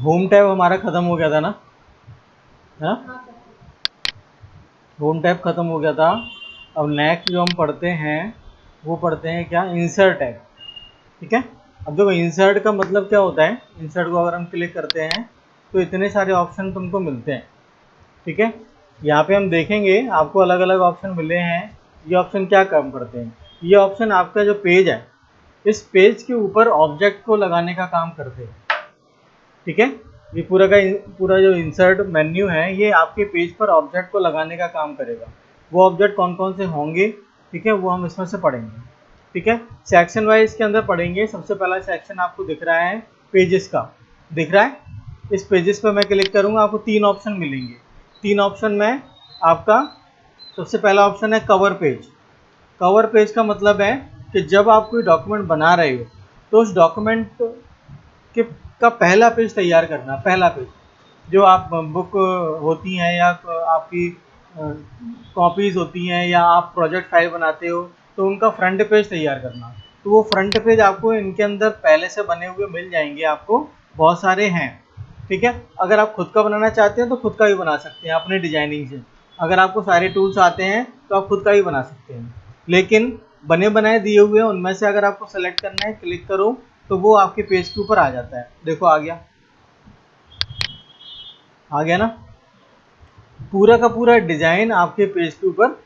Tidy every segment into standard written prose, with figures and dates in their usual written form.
Home tab हमारा ख़त्म हो गया था ना, हाँ होम टैब ख़त्म हो गया था। अब नेक्स्ट जो हम पढ़ते हैं वो पढ़ते हैं क्या, इंसर्ट टैब। ठीक है, अब देखो इंसर्ट का मतलब क्या होता है। इंसर्ट को अगर हम क्लिक करते हैं तो इतने सारे ऑप्शन तुमको मिलते हैं। ठीक है, यहाँ पे हम देखेंगे आपको अलग अलग ऑप्शन मिले हैं। ये ऑप्शन क्या काम करते हैं, ये ऑप्शन आपका जो पेज है इस पेज के ऊपर ऑब्जेक्ट को लगाने का काम करते हैं। ठीक है, ये पूरा का पूरा जो इंसर्ट मेन्यू है ये आपके पेज पर ऑब्जेक्ट को लगाने का काम करेगा। वो ऑब्जेक्ट कौन कौन से होंगे, ठीक है, वो हम इसमें से पढ़ेंगे। ठीक है, सेक्शन वाइज के अंदर पढ़ेंगे। सबसे पहला सेक्शन आपको दिख रहा है पेजेस का, दिख रहा है। इस पेजेस पे मैं क्लिक करूंगा, आपको 3 ऑप्शन मिलेंगे। 3 ऑप्शन में आपका सबसे पहला ऑप्शन है कवर पेज। कवर पेज का मतलब है कि जब आप कोई डॉक्यूमेंट बना रहे हो तो उस डॉक्यूमेंट के का पहला पेज तैयार करना। पहला पेज जो आप बुक होती हैं या आपकी कॉपीज़ होती हैं या आप प्रोजेक्ट फाइल बनाते हो तो उनका फ्रंट पेज तैयार करना। तो वो फ्रंट पेज आपको इनके अंदर पहले से बने हुए मिल जाएंगे, आपको बहुत सारे हैं। ठीक है, अगर आप खुद का बनाना चाहते हैं तो खुद का भी बना सकते हैं अपने डिजाइनिंग से। अगर आपको सारे टूल्स आते हैं तो आप खुद का भी बना सकते हैं, लेकिन बने बनाए दिए हुए हैं उनमें से अगर आपको सेलेक्ट करना है, क्लिक करो तो वो आपके पेज के ऊपर आ जाता है। देखो आ गया, आ गया ना, पूरा का पूरा डिजाइन आपके पेज के ऊपर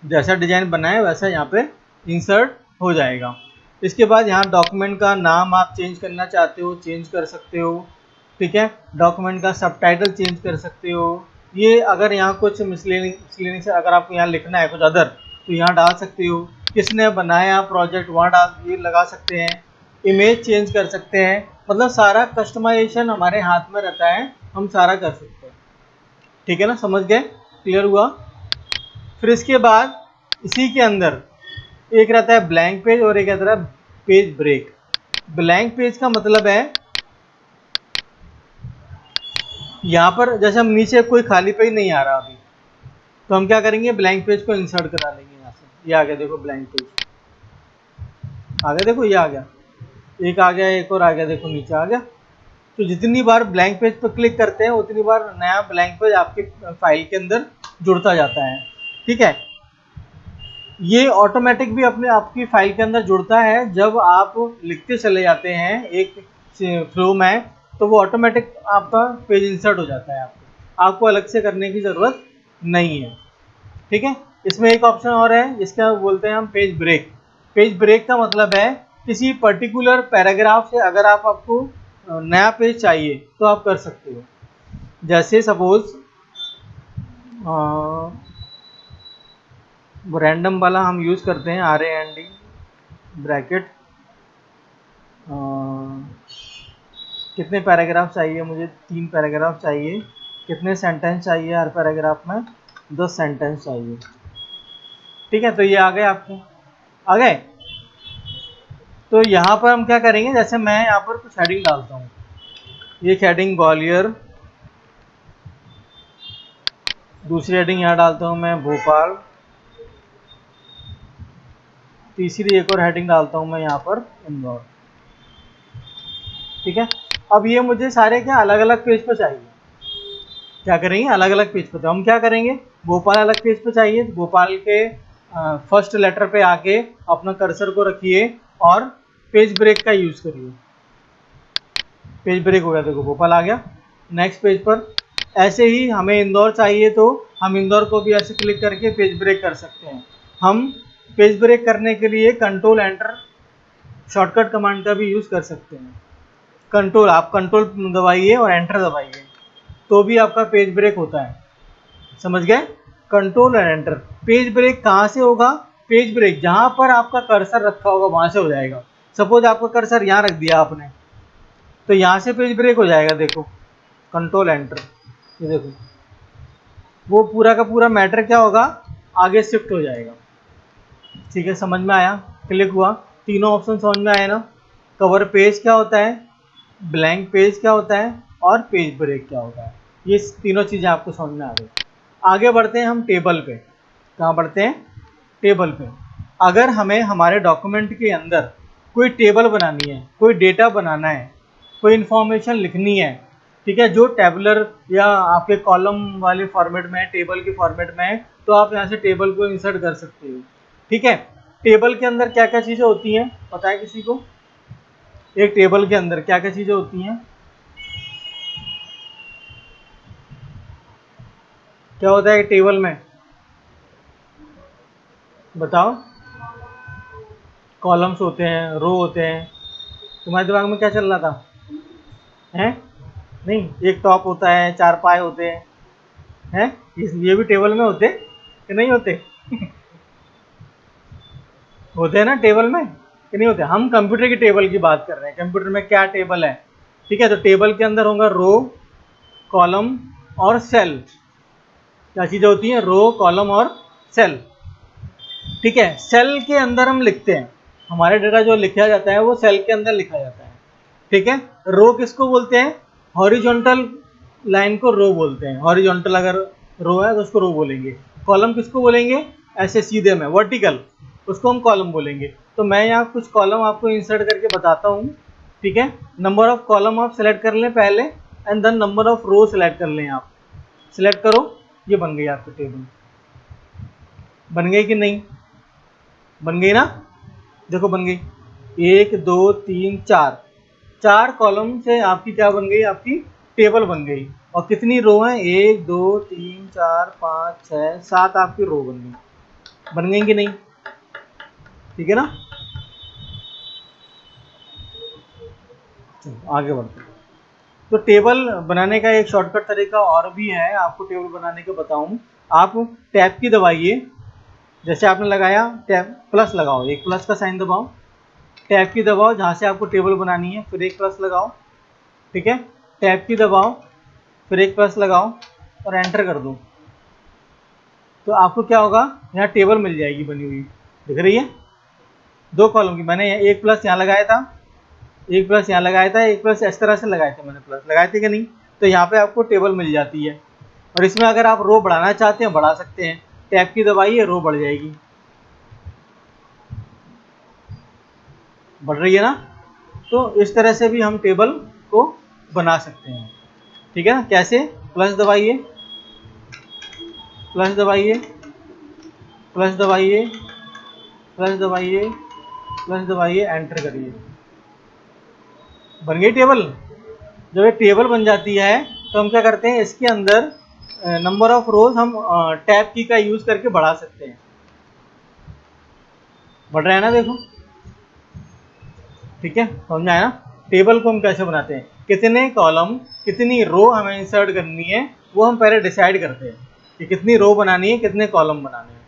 जैसा डिजाइन बना है वैसा यहाँ पे इंसर्ट हो जाएगा। इसके बाद यहाँ डॉक्यूमेंट का नाम आप चेंज करना चाहते हो चेंज कर सकते हो। ठीक है, डॉक्यूमेंट का सबटाइटल चेंज कर सकते हो। ये अगर यहाँ कुछ मिसलेनियस से अगर आपको यहाँ लिखना है कुछ अदर तो यहाँ डाल सकते हो। किसने बनाया प्रोजेक्ट वहाँ डाल ये लगा सकते हैं। इमेज चेंज कर सकते हैं, मतलब सारा कस्टमाइजेशन हमारे हाथ में रहता है, हम सारा कर सकते हैं। ठीक है ना, समझ गए, क्लियर हुआ। फिर इसके बाद इसी के अंदर एक रहता है ब्लैंक पेज और एक रहता है पेज ब्रेक। ब्लैंक पेज का मतलब है यहाँ पर जैसे हम नीचे कोई खाली पेज नहीं आ रहा अभी, तो हम क्या करेंगे, ब्लैंक पेज को इंसर्ट करा लेंगे यहाँ से। ये आ गया, देखो ब्लैंक पेज आ गया, देखो ये आ गया, एक आ गया, एक और आ गया, देखो नीचे आ गया। तो जितनी बार ब्लैंक पेज पर क्लिक करते हैं उतनी बार नया ब्लैंक पेज आपके फाइल के अंदर जुड़ता जाता है। ठीक है, ये ऑटोमेटिक भी अपने आपकी फाइल के अंदर जुड़ता है। जब आप लिखते चले जाते हैं एक फ्लो में तो वो ऑटोमेटिक आपका पेज इंसर्ट हो जाता है, आपको अलग से करने की ज़रूरत नहीं है। ठीक है, इसमें एक ऑप्शन और है जिसका बोलते हैं हम पेज ब्रेक। पेज ब्रेक का मतलब है किसी पर्टिकुलर पैराग्राफ से अगर आपको नया पेज चाहिए तो आप कर सकते हो। जैसे सपोज रैंडम वाला हम यूज़ करते हैं RAND ब्रैकेट। कितने पैराग्राफ चाहिए मुझे, 3 पैराग्राफ चाहिए। कितने सेंटेंस चाहिए हर पैराग्राफ में, 10 सेंटेंस चाहिए। ठीक है, तो ये आ गए, आपको आ गए। तो यहाँ पर हम क्या करेंगे, जैसे मैं यहाँ पर कुछ हेडिंग डालता हूँ। ये हेडिंग ग्वालियर, दूसरी हेडिंग यहाँ डालता हूँ मैं भोपाल, तीसरी एक और हेडिंग डालता हूँ मैं यहाँ पर इंदौर। ठीक है, अब ये मुझे सारे क्या अलग अलग पेज पर चाहिए। क्या करेंगे, अलग अलग पेज पर, तो हम क्या करेंगे, भोपाल अलग पेज पर चाहिए, भोपाल के फर्स्ट लेटर पे आके अपना कर्सर को रखिए और पेज ब्रेक का यूज़ करिए। पेज ब्रेक हो गया, देखो भोपाल आ गया। नेक्स्ट पेज पर ऐसे ही हमें इंदौर चाहिए तो हम इंदौर को भी ऐसे क्लिक करके पेज ब्रेक कर सकते हैं। हम पेज ब्रेक करने के लिए कंट्रोल एंटर शॉर्टकट कमांड का भी यूज़ कर सकते हैं। आप कंट्रोल दबाइए और एंटर दबाइए तो भी आपका पेज ब्रेक होता है। समझ गए, कंट्रोल और एंटर। पेज ब्रेक कहाँ से होगा, पेज ब्रेक जहाँ पर आपका कर्सर रखा होगा वहाँ से हो जाएगा। सपोज आपका कर्सर यहाँ रख दिया आपने तो यहाँ से पेज ब्रेक हो जाएगा। देखो कंट्रोल एंटर, ये देखो वो पूरा का पूरा मैटर क्या होगा, आगे शिफ्ट हो जाएगा। ठीक है, समझ में आया, क्लिक हुआ, तीनों ऑप्शन समझ में आए ना। कवर पेज क्या होता है, ब्लैंक पेज क्या होता है और पेज ब्रेक क्या होता है, ये तीनों चीज़ें आपको समझ में आ गई। आगे बढ़ते हैं हम टेबल पे। कहाँ बढ़ते हैं, टेबल पे। अगर हमें हमारे डॉक्यूमेंट के अंदर कोई टेबल बनानी है, कोई डेटा बनाना है, कोई इन्फॉर्मेशन लिखनी है ठीक है, जो टेबलर या आपके कॉलम वाले फॉर्मेट में है, टेबल के फॉर्मेट में है, तो आप यहाँ से टेबल को इंसर्ट कर सकते हो। ठीक है, टेबल के अंदर क्या क्या चीज़ें होती हैं पता है किसी को? एक टेबल के अंदर क्या क्या चीज़ें होती हैं? क्या होता है टेबल में, बताओ? कॉलम्स होते हैं, रो होते हैं। तुम्हारे दिमाग में क्या चल रहा था? हैं? नहीं, एक टॉप होता है, चार पाए होते हैं, हैं? ये भी टेबल में होते कि नहीं होते? होते हैं ना टेबल में कि नहीं होते? हम कंप्यूटर की टेबल की बात कर रहे हैं, कंप्यूटर में क्या टेबल है। ठीक है, तो टेबल के अंदर होगा रो, कॉलम और सेल। क्या चीज़ें होती हैं? रो, कॉलम और सेल। ठीक है, सेल के अंदर हम लिखते हैं, हमारे डेटा जो लिखा जाता है वो सेल के अंदर लिखा जाता है। ठीक है, रो किसको बोलते हैं? हॉरिजॉन्टल लाइन को रो बोलते हैं। हॉरिजॉन्टल अगर रो है तो उसको रो बोलेंगे। कॉलम किसको बोलेंगे? ऐसे सीधे में वर्टिकल, उसको हम कॉलम बोलेंगे। तो मैं यहाँ कुछ कॉलम आपको इंसर्ट करके बताता हूँ। ठीक है, नंबर ऑफ कॉलम आप सेलेक्ट कर लें पहले, and then number of row select कर लें। आप सिलेक्ट करो, ये बन गई आपकी टेबल। बन गई कि नहीं? बन गई ना? देखो बन गई, 1 2 3 4, 4 कॉलम से आपकी क्या बन गई? आपकी टेबल बन गई। और कितनी रो हैं? 1 2 3 4 5 6 7 आपकी रो बन गई। बन गई कि नहीं? ठीक है ना? चलो आगे बढ़ते हैं। तो टेबल बनाने का एक शॉर्टकट तरीका और भी है, आपको टेबल बनाने का बताऊं। आप टैब की दबाइए, जैसे आपने लगाया टैब, प्लस लगाओ, एक प्लस का साइन दबाओ, टैब की दबाओ जहाँ से आपको टेबल बनानी है, फिर एक प्लस लगाओ। ठीक है, टैब की दबाओ, फिर एक प्लस लगाओ और एंटर कर दो। तो आपको क्या होगा? यहाँ टेबल मिल जाएगी बनी हुई, दिख रही है? 2 कॉलम की। मैंने एक प्लस यहाँ लगाया था, एक प्लस यहाँ लगाया था, एक प्लस इस तरह से लगाए थे, मैंने प्लस लगाए थे कि नहीं? तो यहाँ पे आपको टेबल मिल जाती है। और इसमें अगर आप रो बढ़ाना चाहते हैं बढ़ा सकते हैं, टैब की दबाइए, रो बढ़ जाएगी। बढ़ रही है ना? तो इस तरह से भी हम टेबल को बना सकते हैं। ठीक है ना? कैसे? प्लस दबाइए, प्लस दबाइए, प्लस दबाइए, प्लस दबाइए, प्लस दबाइए, एंटर करिए, बन गई टेबल। जब ये टेबल बन जाती है तो हम क्या करते हैं, इसके अंदर नंबर ऑफ रोज हम टैब की का यूज करके बढ़ा सकते हैं। बढ़ रहा है ना? देखो, ठीक है, समझ आया ना? टेबल को हम कैसे बनाते हैं, कितने कॉलम कितनी रो हमें इंसर्ट करनी है वो हम पहले डिसाइड करते हैं कि कितनी रो बनानी है, कितने कॉलम बनाने हैं।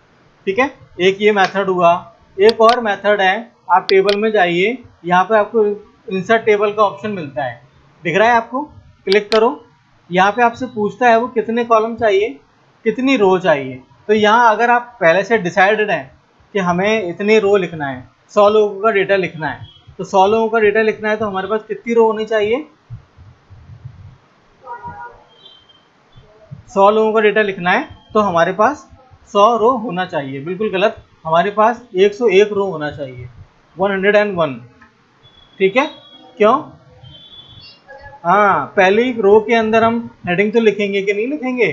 ठीक है, एक ये मेथड हुआ। एक और मेथड है, आप टेबल में जाइए, यहाँ पे आपको इंसर्ट टेबल का ऑप्शन मिलता है, दिख रहा है आपको? क्लिक करो, यहाँ पे आपसे पूछता है वो कितने कॉलम चाहिए, कितनी रो चाहिए। तो यहाँ अगर आप पहले से डिसाइडेड हैं कि हमें इतने रो लिखना है, 100 लोगों का डेटा लिखना है, तो 100 लोगों का डेटा लिखना है तो हमारे पास कितनी रो होनी चाहिए? 100 लोगों का डेटा लिखना है तो हमारे पास 100 रो होना चाहिए। बिल्कुल गलत, हमारे पास 101 रो होना चाहिए, 101। ठीक है, क्यों? हाँ, पहली रो के अंदर हम हेडिंग तो लिखेंगे कि नहीं लिखेंगे,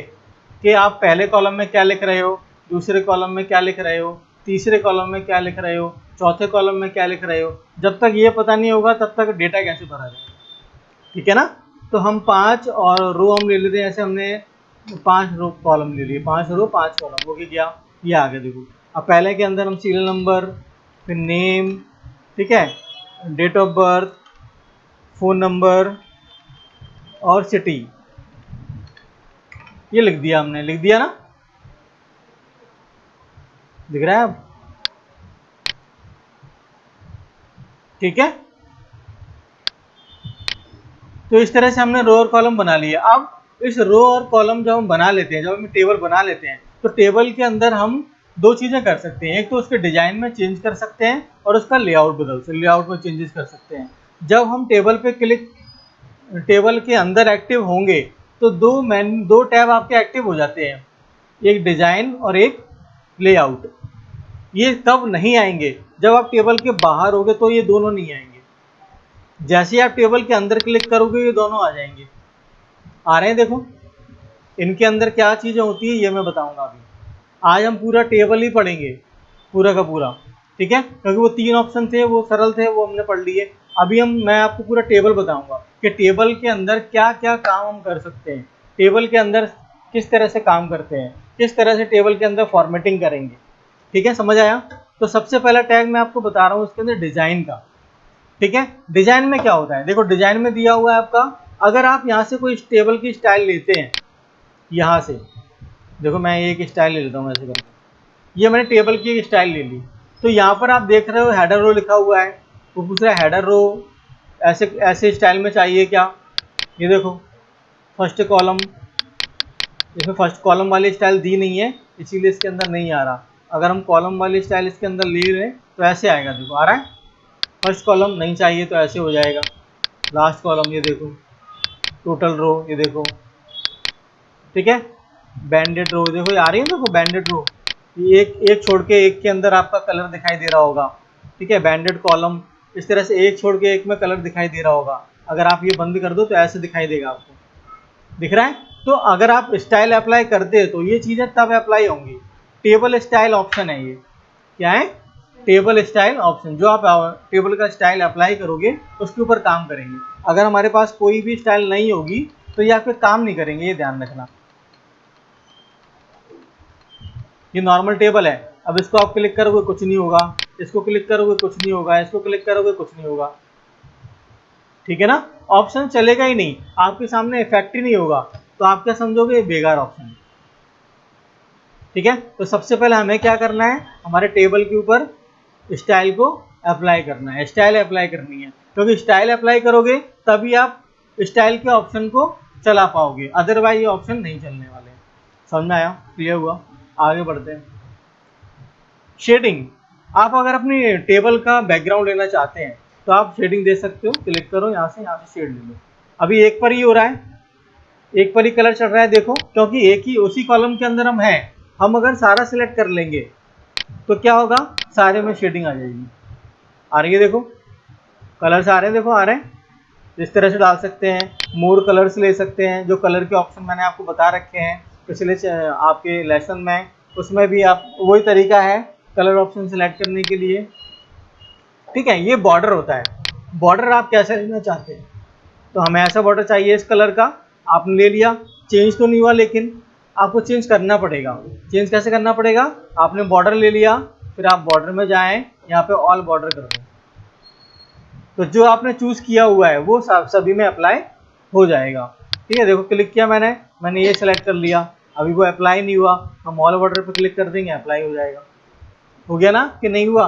कि आप पहले कॉलम में क्या लिख रहे हो, दूसरे कॉलम में क्या लिख रहे हो, तीसरे कॉलम में क्या लिख रहे हो, चौथे कॉलम में क्या लिख रहे हो। जब तक ये पता नहीं होगा तब तक डेटा कैसे भरा जाए? ठीक है ना? तो हम 5 और रो हम ले लेते हैं, ऐसे हमने 5 रो कॉलम ले लिए, 5 रो 5 कॉलम हो गया। ये आ गया देखो। अब पहले के अंदर हम सीरियल नंबर, फिर नेम, ठीक है, date of birth, phone number और सिटी, ये लिख दिया हमने, लिख दिया ना? दिख रहा है अब? ठीक है, तो इस तरह से हमने रो और कॉलम बना लिया। अब इस रो और कॉलम जब हम बना लेते हैं, जब हम टेबल बना लेते हैं, तो टेबल के अंदर हम 2 चीज़ें कर सकते हैं। एक तो उसके डिजाइन में चेंज कर सकते हैं और उसका लेआउट बदल सकते हैं, लेआउट में चेंजेस कर सकते हैं। जब हम टेबल पे क्लिक, टेबल के अंदर एक्टिव होंगे तो 2 टैब आपके एक्टिव हो जाते हैं, एक डिजाइन और एक लेआउट। ये कब नहीं आएंगे? जब आप टेबल के बाहर होगे तो ये दोनों नहीं आएंगे। जैसे ही आप टेबल के अंदर क्लिक करोगे ये दोनों आ जाएंगे। आ रहे हैं देखो, इनके अंदर क्या चीज़ें होती है ये मैं बताऊंगा अभी। आज हम पूरा टेबल ही पढ़ेंगे, पूरा का पूरा, ठीक है, क्योंकि वो 3 ऑप्शन थे वो सरल थे, वो हमने पढ़ लिए। अभी मैं आपको पूरा टेबल बताऊंगा कि टेबल के अंदर क्या क्या काम हम कर सकते हैं, टेबल के अंदर किस तरह से काम करते हैं, किस तरह से टेबल के अंदर फॉर्मेटिंग करेंगे। ठीक है, समझ आया? तो सबसे पहला टैग मैं आपको बता रहा हूँ इसके अंदर डिजाइन का। ठीक है, डिजाइन में क्या होता है, देखो डिजाइन में दिया हुआ है आपका, अगर आप यहाँ से कोई टेबल की स्टाइल लेते हैं, यहाँ से देखो मैं एक स्टाइल ले लेता हूँ ऐसे करके, ये मैंने टेबल की एक स्टाइल ले ली। तो यहाँ पर आप देख रहे हो हेडर रो लिखा हुआ है, वो पूछ रहा है हेडर रो ऐसे ऐसे स्टाइल में चाहिए क्या। ये देखो फर्स्ट कॉलम, इसमें फर्स्ट कॉलम वाली स्टाइल दी नहीं है इसीलिए इसके अंदर नहीं आ रहा। अगर हम कॉलम वाली स्टाइल इसके अंदर ले रहे हैं तो ऐसे आएगा, देखो आ रहा है। फर्स्ट कॉलम नहीं चाहिए तो ऐसे हो जाएगा, लास्ट कॉलम ये देखो, टोटल रो ये देखो, ठीक है। बैंडेड रो देखो ये आ रही है, देखो बैंडेड रो, एक एक छोड़ के एक के अंदर आपका कलर दिखाई दे रहा होगा, ठीक है। बैंडेड कॉलम इस तरह से एक छोड़ के एक में कलर दिखाई दे रहा होगा, अगर आप ये बंद कर दो तो ऐसे दिखाई देगा आपको, दिख रहा है। तो अगर आप स्टाइल अप्लाई करते हैं तो ये चीज़ें तब अप्लाई होंगी। टेबल स्टाइल ऑप्शन है ये, क्या है, टेबल स्टाइल ऑप्शन, जो आप टेबल का स्टाइल अप्लाई करोगे उसके ऊपर काम करेंगे। अगर हमारे पास कोई भी स्टाइल नहीं होगी तो ये आप पे काम नहीं करेंगे, ये ध्यान रखना। ये नॉर्मल टेबल है, अब इसको आप क्लिक करोगे कुछ नहीं होगा, इसको क्लिक करोगे कुछ नहीं होगा, इसको क्लिक करोगे कुछ नहीं होगा, ठीक है ना। ऑप्शन चलेगा ही नहीं, आपके सामने इफेक्ट ही नहीं होगा, तो आप क्या समझोगे, बेकार ऑप्शन। ठीक है, तो सबसे पहले हमें क्या करना है, हमारे टेबल के ऊपर स्टाइल को अप्लाई करना है, स्टाइल अप्लाई करनी है, क्योंकि स्टाइल अप्लाई करोगे तभी आप स्टाइल के ऑप्शन को चला पाओगे, अदरवाइज ये ऑप्शन नहीं चलने वाले। समझ में आया, क्लियर हुआ? आगे बढ़ते हैं। शेडिंग, आप अगर अपनी टेबल का बैकग्राउंड लेना चाहते हैं तो आप शेडिंग दे सकते हो, क्लिक करो यहाँ से शेड ले लो। अभी एक पर ही हो रहा है, एक पर ही कलर चल रहा है, देखो क्योंकि एक ही उसी कॉलम के अंदर हम हैं। हम अगर सारा सिलेक्ट कर लेंगे तो क्या होगा, सारे में शेडिंग आ जाएगी। आ रही है देखो, कलर्स आ रहे हैं, देखो आ रहे हैं, इस तरह से डाल सकते हैं, मोर कलर्स ले सकते हैं, जो कलर के ऑप्शन मैंने आपको बता रखे हैं पिछले आपके लेसन में, उसमें भी आप वही तरीका है कलर ऑप्शन सेलेक्ट करने के लिए। ठीक है, ये बॉर्डर होता है, बॉर्डर आप कैसे लेना चाहते हैं, तो हमें ऐसा बॉर्डर चाहिए इस कलर का, आपने ले लिया, चेंज तो नहीं हुआ लेकिन आपको चेंज करना पड़ेगा। चेंज कैसे करना पड़ेगा, आपने बॉर्डर ले लिया, फिर आप बॉर्डर में जाएं, यहाँ पे ऑल बॉर्डर कर दो, तो जो आपने चूज किया हुआ है वो सभी में अप्लाई हो जाएगा। ठीक है, देखो क्लिक किया मैंने ये सेलेक्ट कर लिया, अभी वो अप्लाई नहीं हुआ, हम ऑल बॉर्डर पर क्लिक कर देंगे, अप्लाई हो जाएगा। हो गया ना कि नहीं हुआ?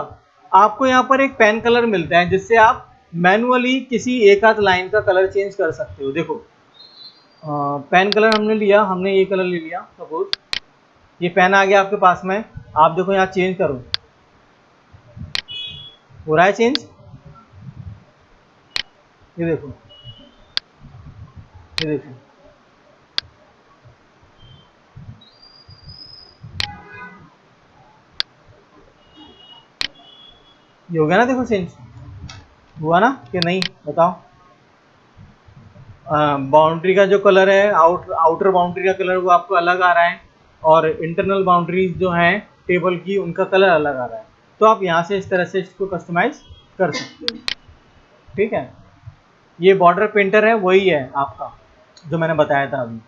आपको यहाँ पर एक पेन कलर मिलता है जिससे आप मैनुअली किसी एक आध लाइन का कलर चेंज कर सकते हो। देखो पेन कलर हमने लिया, हमने ये कलर ले लिया, सपोज ये पेन आ गया आपके पास में, आप देखो यहाँ चेंज करो, हो रहा है चेंज, ये देखो, ये देखो, ये हो गया ना, देखो चेंज हुआ ना कि नहीं, बताओ। बाउंड्री का जो कलर है, आउटर बाउंड्री का कलर वो आपको अलग आ रहा है, और इंटरनल बाउंड्रीज जो हैं टेबल की उनका कलर अलग आ रहा है। तो आप यहाँ से इस तरह से इसको कस्टमाइज कर सकते हो। ठीक है, ये बॉर्डर पेंटर है, वही है आपका जो मैंने बताया था अभी।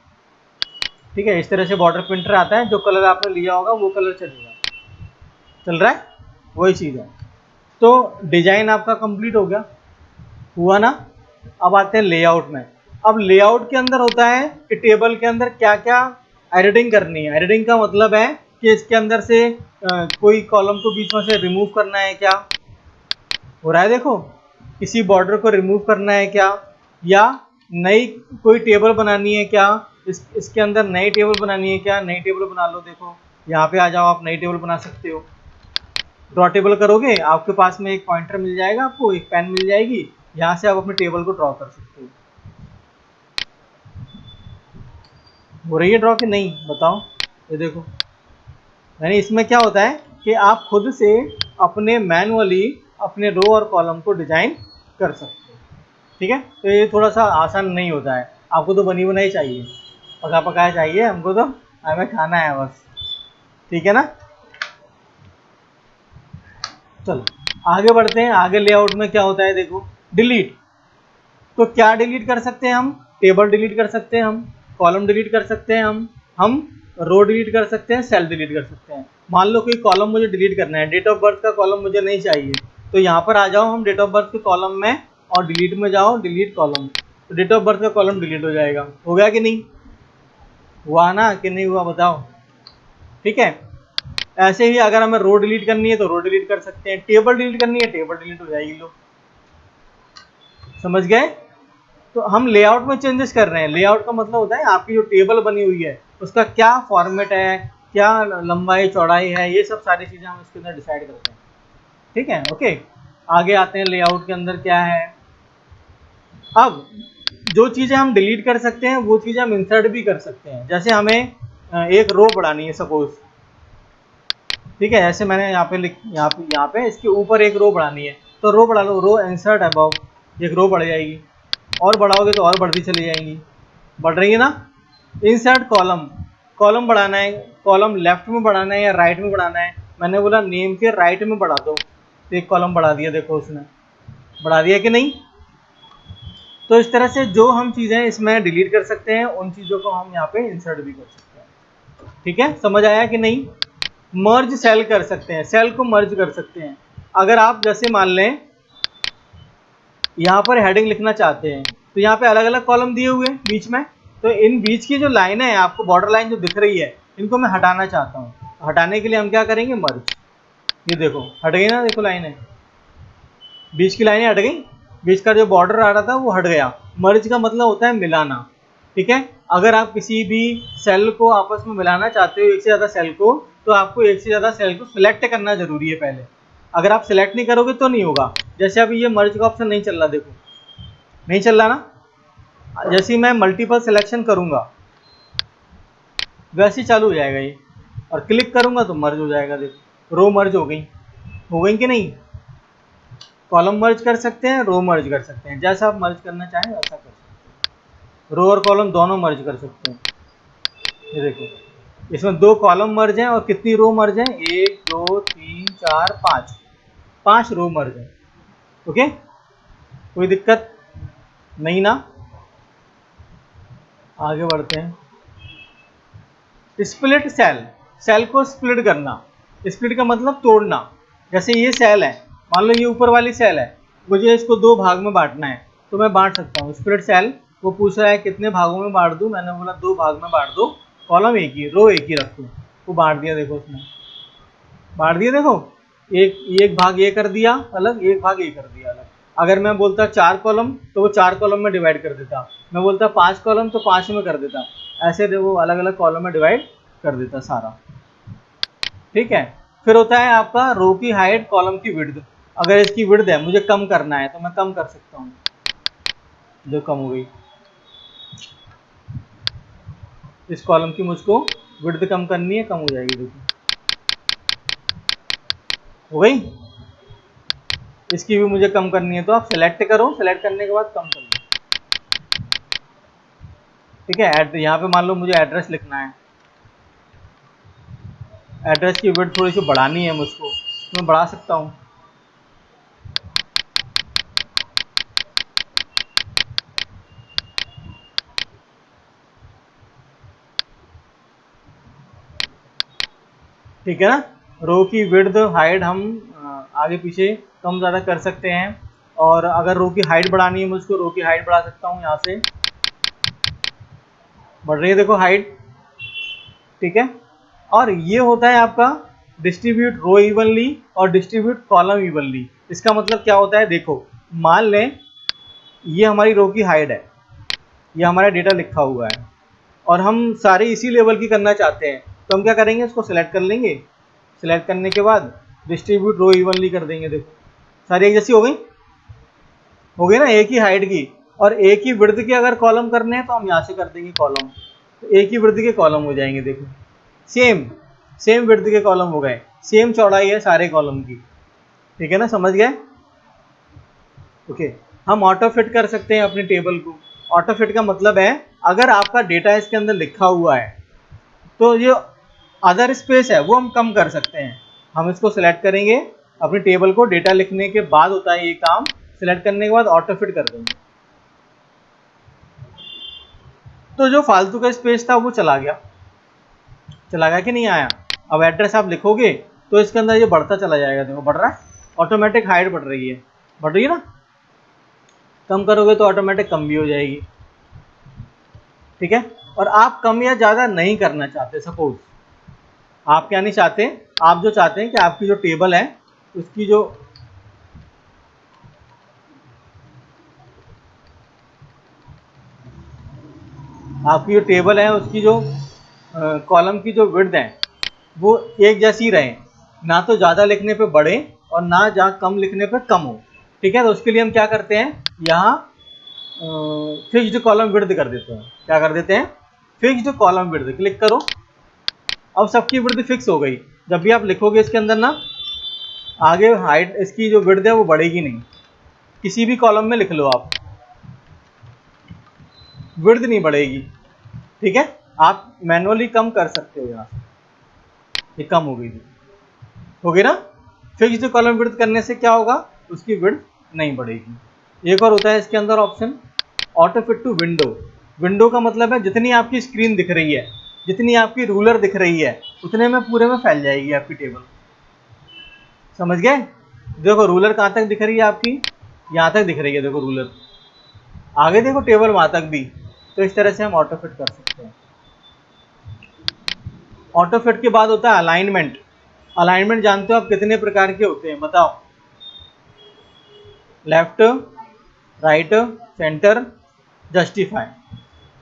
ठीक है, इस तरह से बॉर्डर पेंटर आता है, जो कलर आपने लिया होगा वो कलर चलेगा, चल रहा है, वही चीज़ है। तो डिजाइन आपका कंप्लीट हो गया, हुआ ना। अब आते हैं लेआउट में। अब लेआउट के अंदर होता है कि टेबल के अंदर क्या क्या एडिटिंग करनी है। एडिटिंग का मतलब है कि इसके अंदर से कोई कॉलम को बीच में से रिमूव करना है क्या, हो रहा है देखो, किसी बॉर्डर को रिमूव करना है क्या, या नई कोई टेबल बनानी है क्या, इसके अंदर नई टेबल बनानी है क्या, नई टेबल बना लो। देखो यहाँ पे आ जाओ, आप नई टेबल बना सकते हो। ड्रॉ टेबल करोगे, आपके पास में एक पॉइंटर मिल जाएगा, आपको एक पेन मिल जाएगी, यहाँ से आप अपने टेबल को ड्रॉ कर सकते हो। हो रही है ड्रॉ कि नहीं, बताओ। ये देखो, यानी इसमें क्या होता है कि आप खुद से अपने मैनुअली अपने रो और कॉलम को डिजाइन कर सकते हो। ठीक है, तो ये थोड़ा सा आसान नहीं होता है, आपको तो बनी बनाई चाहिए, पका पकाया चाहिए हमको, तो हमें खाना है बस, ठीक है ना। चलो आगे बढ़ते हैं। आगे लेआउट में क्या होता है देखो, डिलीट। तो क्या डिलीट कर सकते हैं हम, टेबल डिलीट कर सकते हैं हम, कॉलम डिलीट कर सकते हैं हम रो डिलीट कर सकते हैं, सेल डिलीट कर सकते हैं। मान लो कोई कॉलम मुझे डिलीट करना है, डेट ऑफ बर्थ का कॉलम मुझे नहीं चाहिए, तो यहाँ पर आ जाओ हम डेट ऑफ बर्थ के कॉलम में और डिलीट में जाओ, डिलीट कॉलम, तो डेट ऑफ बर्थ का कॉलम डिलीट हो जाएगा। हो गया कि नहीं, हुआ ना कि नहीं हुआ बताओ, ठीक है। ऐसे ही अगर हमें रो डिलीट करनी है तो रो डिलीट कर सकते हैं, टेबल डिलीट करनी है टेबल डिलीट हो जाएगी। लो समझ गए। तो हम लेआउट में चेंजेस कर रहे हैं। लेआउट का मतलब होता है आपकी जो टेबल बनी हुई है उसका क्या फॉर्मेट है, क्या लंबाई चौड़ाई है, ये सब सारी चीजें हम इसके अंदर डिसाइड करते हैं, ठीक है। ओके, आगे आते हैं लेआउट के अंदर क्या है। अब जो चीजें हम डिलीट कर सकते हैं वो चीजें हम इंसर्ट भी कर सकते हैं। जैसे हमें एक रो बढ़ानी है सपोज, ठीक है, ऐसे मैंने यहाँ पे यहाँ पे इसके ऊपर एक रो बढ़ानी है, तो रो बढ़ा लो, रो इंसर्ट अबव, एक रो बढ़ जाएगी, और बढ़ाओगे तो और बढ़ती चली जाएंगी, बढ़ रही है ना। इंसर्ट कॉलम, कॉलम बढ़ाना है, कॉलम लेफ्ट में बढ़ाना है या राइट में बढ़ाना है, मैंने बोला नेम के राइट में बढ़ा दो, तो एक कॉलम बढ़ा दिया, देखो उसने बढ़ा दिया कि नहीं। तो इस तरह से जो हम चीज़ें इसमें डिलीट कर सकते हैं उन चीज़ों को हम यहाँ पे इंसर्ट भी कर सकते हैं, ठीक है, समझ आया कि नहीं। मर्ज सेल कर सकते हैं, सेल को मर्ज कर सकते हैं। अगर आप जैसे मान लें यहाँ पर हेडिंग लिखना चाहते हैं, तो यहाँ पे अलग अलग कॉलम दिए हुए हैं बीच में, तो इन बीच की जो लाइनें हैं, आपको बॉर्डर लाइन जो दिख रही है, इनको मैं हटाना चाहता हूँ। हटाने के लिए हम क्या करेंगे, मर्ज। ये देखो हट गई ना, देखो लाइनें, बीच की लाइनें हट गई, बीच का जो बॉर्डर आ रहा था वो हट गया। मर्ज का मतलब होता है मिलाना, ठीक है। अगर आप किसी भी सेल को आपस में मिलाना चाहते हो, एक से ज़्यादा सेल को, तो आपको एक से ज़्यादा सेल को सिलेक्ट करना जरूरी है पहले। अगर आप सिलेक्ट नहीं करोगे तो नहीं होगा। जैसे अभी ये मर्ज का ऑप्शन नहीं चल रहा, देखो नहीं चल रहा ना, जैसे ही मैं मल्टीपल सिलेक्शन करूंगा वैसे ही चालू हो जाएगा ये, और क्लिक करूंगा तो मर्ज हो जाएगा। देखो रो मर्ज हो गई कि नहीं। कॉलम मर्ज कर सकते हैं, रो मर्ज कर सकते हैं, जैसा आप मर्ज करना चाहें वैसा कर सकते हैं। रो और कॉलम दोनों मर्ज कर सकते हैं। ये देखो इसमें 2 कॉलम मर्ज हैं और कितनी रो मर्ज हैं, 1 2 3 4 5, 5 रो मर्ज हैं। ओके, कोई दिक्कत नहीं ना। आगे बढ़ते हैं। स्प्लिट सेल, सेल को स्प्लिट करना। स्प्लिट का मतलब तोड़ना। जैसे ये सेल है, मान लो ये ऊपर वाली सेल है, मुझे इसको 2 भाग में बांटना है, तो मैं बांट सकता हूँ। स्प्लिट सेल, वो पूछ रहा है कितने भागों में बांट दूं, मैंने बोला 2 भाग में बांट दो, कॉलम एक ही, रो एक ही रख दूं, वो बांट दिया। देखो उसने बांट दिया, देखो एक भाग ये कर दिया अलग, एक भाग ये कर दिया अलग। अगर मैं बोलता 4 कॉलम तो वो 4 कॉलम में डिवाइड कर देता, मैं बोलता 5 कॉलम तो 5 में कर देता, ऐसे वो अलग अलग कॉलम में डिवाइड कर देता सारा, ठीक है। फिर होता है आपका रो की हाइट, कॉलम की विड्थ। अगर इसकी विड्थ है, मुझे कम करना है, तो मैं कम कर सकता हूँ, जो कम हो गई, इस कॉलम की मुझको विड्थ कम करनी है, कम हो जाएगी, देखो हो गई। इसकी भी मुझे कम करनी है, तो आप सेलेक्ट करो, सेलेक्ट करने के बाद कम कर लो, ठीक है। यहाँ पे मान लो मुझे एड्रेस लिखना है, एड्रेस की विड्थ थोड़ी सी बढ़ानी है मुझको, तो मैं बढ़ा सकता हूँ, ठीक है ना। रो की विड्थ हाइट हम आगे पीछे कम ज़्यादा कर सकते हैं। और अगर रो की हाइट बढ़ानी है मुझको, रो की हाइट बढ़ा सकता हूँ, यहाँ से बढ़ रही है, देखो हाइट, ठीक है। और ये होता है आपका डिस्ट्रीब्यूट रो इवनली और डिस्ट्रीब्यूट कॉलम इवनली। इसका मतलब क्या होता है, देखो मान लें ये हमारी रो की हाइट है, ये हमारा डेटा लिखा हुआ है, और हम सारे इसी लेवल की करना चाहते हैं, तो हम क्या करेंगे, इसको सिलेक्ट कर लेंगे, सिलेक्ट करने के बाद डिस्ट्रीब्यूट रो इवनली कर देंगे। देखो सारी एक जैसी हो गई ना, एक ही हाइट की, और एक ही विड्थ के अगर कॉलम करने हैं तो हम यहाँ से कर देंगे कॉलम, तो एक ही विड्थ के कॉलम हो जाएंगे। देखो सेम सेम विड्थ के कॉलम हो गए, सेम चौड़ाई है सारे कॉलम की, ठीक है ना, समझ गए। ओके, हम ऑटो फिट कर सकते हैं अपनी टेबल को। ऑटो फिट का मतलब है अगर आपका डेटा इसके अंदर लिखा हुआ है तो ये अदर स्पेस है वो हम कम कर सकते हैं। हम इसको सिलेक्ट करेंगे, अपनी टेबल को डेटा लिखने के बाद होता है ये काम, सिलेक्ट करने के बाद ऑटो फिट कर देंगे तो जो फालतू का स्पेस था वो चला गया कि नहीं आया। अब एड्रेस आप लिखोगे तो इसके अंदर ये बढ़ता चला जाएगा, देखो बढ़ रहा है, ऑटोमेटिक हाइट बढ़ रही है ना। कम करोगे तो ऑटोमेटिक कम भी हो जाएगी, ठीक है। और आप कम या ज़्यादा नहीं करना चाहते, सपोज आप क्या नहीं चाहते, आप जो चाहते हैं कि आपकी जो टेबल है उसकी जो कॉलम की जो विड्थ है वो एक जैसी रहे, ना तो ज़्यादा लिखने पे बढ़े और ना जहाँ कम लिखने पे कम हो, ठीक है। तो उसके लिए हम क्या करते हैं, यहाँ फिक्स्ड कॉलम विड्थ कर देते हैं। क्या कर देते हैं, फिक्स्ड कॉलम विड्थ, क्लिक करो। अब सबकी विड्थ फिक्स हो गई। जब भी आप लिखोगे इसके अंदर ना, आगे हाइट इसकी जो विड्थ है वो बढ़ेगी नहीं। किसी भी कॉलम में लिख लो आप, विड्थ नहीं बढ़ेगी, ठीक है। आप मैनुअली कम कर सकते हो, यहाँ ये कम हो गई थी, हो गई ना। फिक्स्ड कॉलम विड्थ करने से क्या होगा, उसकी विड्थ नहीं बढ़ेगी। एक और होता है इसके अंदर option, auto fit to window. Window का मतलब है जितनी आपकी स्क्रीन दिख रही है, जितनी आपकी रूलर दिख रही है, उतने में पूरे में फैल जाएगी आपकी टेबल, समझ गए। देखो रूलर कहाँ तक दिख रही है आपकी, यहाँ तक दिख रही है, देखो रूलर, आगे देखो टेबल वहां तक भी। तो इस तरह से हम ऑटो फिट कर सकते हैं। ऑटो फिट के बाद होता है अलाइनमेंट। अलाइनमेंट जानते हो आप कितने प्रकार के होते हैं, बताओ। लेफ्ट, राइट, सेंटर, जस्टिफाई,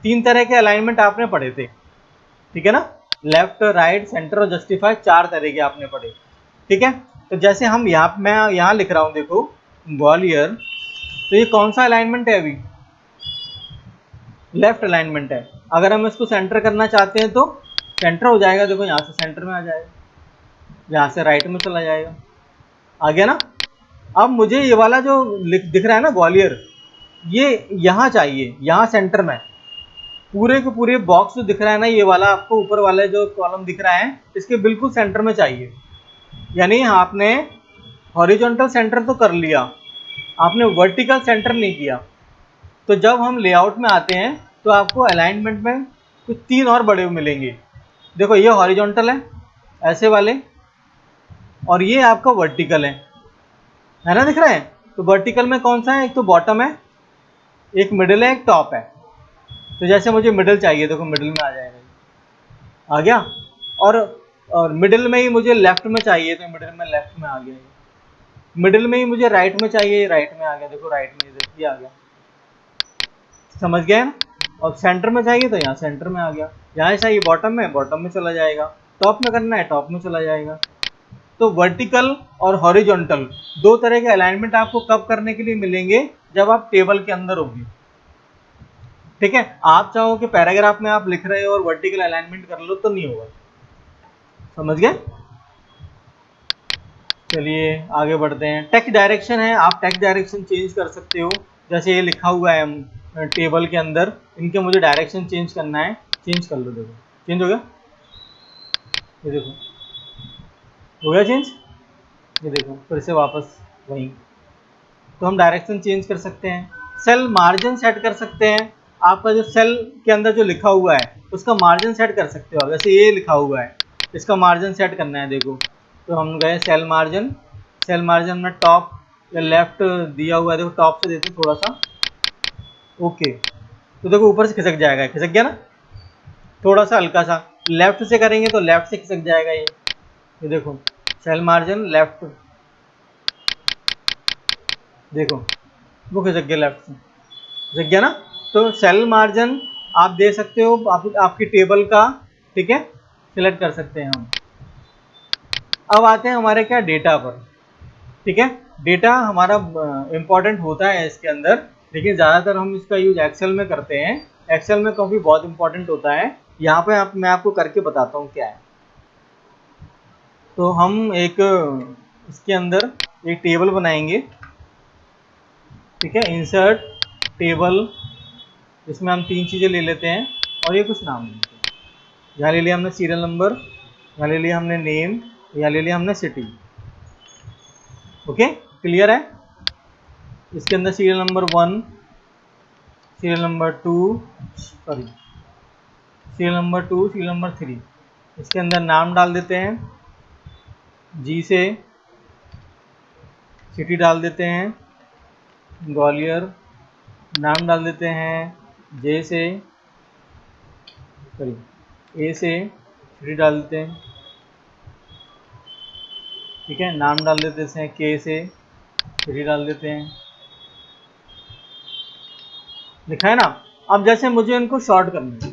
3 तरह के अलाइनमेंट आपने पढ़े थे, ठीक है ना। लेफ्ट, राइट, सेंटर और जस्टिफाई 4 तरह के आपने पढ़े, ठीक है। तो जैसे हम मैं यहाँ लिख रहा हूँ, देखो ग्वालियर, तो ये कौन सा अलाइनमेंट है, अभी लेफ्ट अलाइनमेंट है। अगर हम इसको सेंटर करना चाहते हैं तो सेंटर हो जाएगा, देखो यहाँ से सेंटर में आ जाएगा, यहाँ से राइट में चला जाएगा, आ गया ना। अब मुझे ये वाला जो दिख रहा है ना ग्वालियर, ये यहाँ चाहिए, यहाँ सेंटर में। पूरे के पूरे बॉक्स जो दिख रहा है ना, ये वाला आपको ऊपर वाला जो कॉलम दिख रहा है, इसके बिल्कुल सेंटर में चाहिए। यानी आपने हॉरिजॉन्टल सेंटर तो कर लिया, आपने वर्टिकल सेंटर नहीं किया। तो जब हम लेआउट में आते हैं तो आपको अलाइनमेंट में कुछ 3 और बड़े मिलेंगे। देखो ये हॉरिजॉन्टल है ऐसे वाले, और ये आपका वर्टिकल है ना, दिख रहा है। तो वर्टिकल में कौन सा है, एक तो बॉटम है, एक मिडिल है, एक टॉप है। तो जैसे मुझे मिडिल चाहिए, देखो मिडिल में आ जाएगा, आ गया। और मिडिल में ही मुझे लेफ्ट में चाहिए, तो मिडिल में लेफ्ट में आ गया। मिडिल में ही मुझे राइट में चाहिए, राइट में आ गया, देखो राइट में ये आ गया, समझ गए ना। और सेंटर में चाहिए तो यहाँ सेंटर में आ गया, यहाँ चाहिए बॉटम में चला जाएगा, टॉप में करना है टॉप में चला जाएगा। तो वर्टिकल और हॉरिजॉन्टल 2 तरह के अलाइनमेंट आपको कब करने के लिए मिलेंगे, जब आप टेबल के अंदर होगी, ठीक है। आप चाहो कि पैराग्राफ में आप लिख रहे हो और वर्टिकल अलाइनमेंट कर लो तो नहीं होगा, समझ गए। चलिए आगे बढ़ते हैं। टेक्स्ट डायरेक्शन है, आप टेक्स्ट डायरेक्शन चेंज कर सकते हो। जैसे ये लिखा हुआ है टेबल के अंदर, इनके मुझे डायरेक्शन चेंज करना है, चेंज कर लो, देखो चेंज हो गया, ये देखो हो गया चेंज, ये देखो फिर से वापस वहीं। तो हम डायरेक्शन चेंज कर सकते हैं। सेल मार्जिन सेट कर सकते हैं, आपका जो सेल के अंदर जो लिखा हुआ है उसका मार्जिन सेट कर सकते हो। जैसे ये लिखा हुआ है, इसका मार्जिन सेट करना है, देखो। तो हम गए सेल मार्जिन में टॉप या लेफ्ट दिया हुआ है, देखो टॉप से देते थोड़ा सा, ओके। तो देखो ऊपर से खिसक जाएगा, खिसक गया ना, थोड़ा सा हल्का सा। लेफ्ट से करेंगे तो लेफ्ट से खिसक जाएगा ये देखो सेल मार्जिन लेफ्ट, देखो वो खिसक गया, लेफ्ट से खिसक गया ना। तो सेल मार्जिन आप दे सकते हो आपकी टेबल का, ठीक है, सिलेक्ट कर सकते हैं हम। अब आते हैं हमारे क्या डेटा पर, ठीक है। डेटा हमारा इंपॉर्टेंट होता है इसके अंदर, लेकिन ज़्यादातर हम इसका यूज एक्सेल में करते हैं। एक्सेल में काफ़ी बहुत इंपॉर्टेंट होता है। यहाँ पे मैं आपको करके बताता हूँ क्या है। तो हम एक इसके अंदर एक टेबल बनाएंगे, ठीक है। इंसर्ट टेबल इसमें हम 3 चीज़ें ले लेते हैं और ये कुछ नाम लेते हैं। यहाँ ले लिया हमने सीरियल नंबर, यहाँ ले लिया हमने नेम, यहाँ ले लिया हमने सिटी। ओके, क्लियर है? इसके अंदर serial number 1, serial number 2, sorry serial number 2, serial number 3। इसके अंदर नाम डाल देते हैं, जी से सिटी डाल देते हैं, ग्वालियर। नाम डाल देते हैं जे से, सॉरी ए से, सिटी डाल देते हैं, ठीक है। नाम डाल देते हैं के से, सिटी डाल देते हैं, लिखा है ना। अब जैसे मुझे इनको शॉर्ट करना है,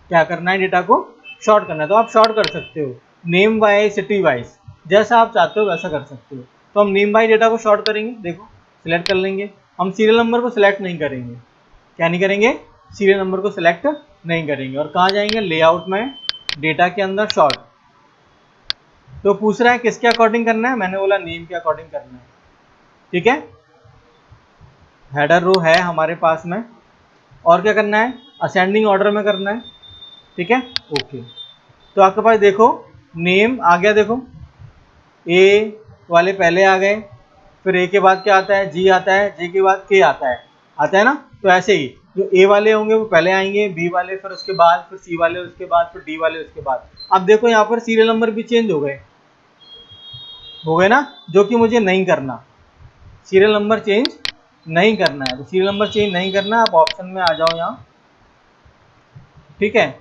क्या करना है, डेटा को शॉर्ट करना है, तो आप शॉर्ट कर सकते हो नेम वाइज, सिटी वाइज, जैसा आप चाहते हो वैसा कर सकते हो। तो हम नेम वाइज डेटा को शॉर्ट करेंगे, देखो सिलेक्ट कर लेंगे। हम सीरियल नंबर को सिलेक्ट नहीं करेंगे, क्या नहीं करेंगे, सीरियल नंबर को सिलेक्ट नहीं करेंगे। और कहाँ जाएंगे, लेआउट में, डेटा के अंदर शॉर्ट। तो पूछ रहा है किसके अकॉर्डिंग करना है, मैंने बोला नेम के अकॉर्डिंग करना है, ठीक है। हेडर रो है हमारे पास में, और क्या करना है, असेंडिंग ऑर्डर में करना है, ठीक है। ओके, तो आपके पास देखो नेम आ गया, देखो ए वाले पहले आ गए, फिर ए के बाद क्या आता है, जी आता है, जे के बाद के आता है ना। तो ऐसे ही जो ए वाले होंगे वो पहले आएंगे, बी वाले फिर उसके बाद, फिर सी वाले उसके बाद, फिर डी वाले उसके बाद। अब देखो यहाँ पर सीरियल नंबर भी चेंज हो गए ना, जो कि मुझे नहीं करना, सीरियल नंबर चेंज नहीं करना है। तो सीरियल नंबर चेंज नहीं करना है, आप ऑप्शन में आ जाओ यहाँ, ठीक है।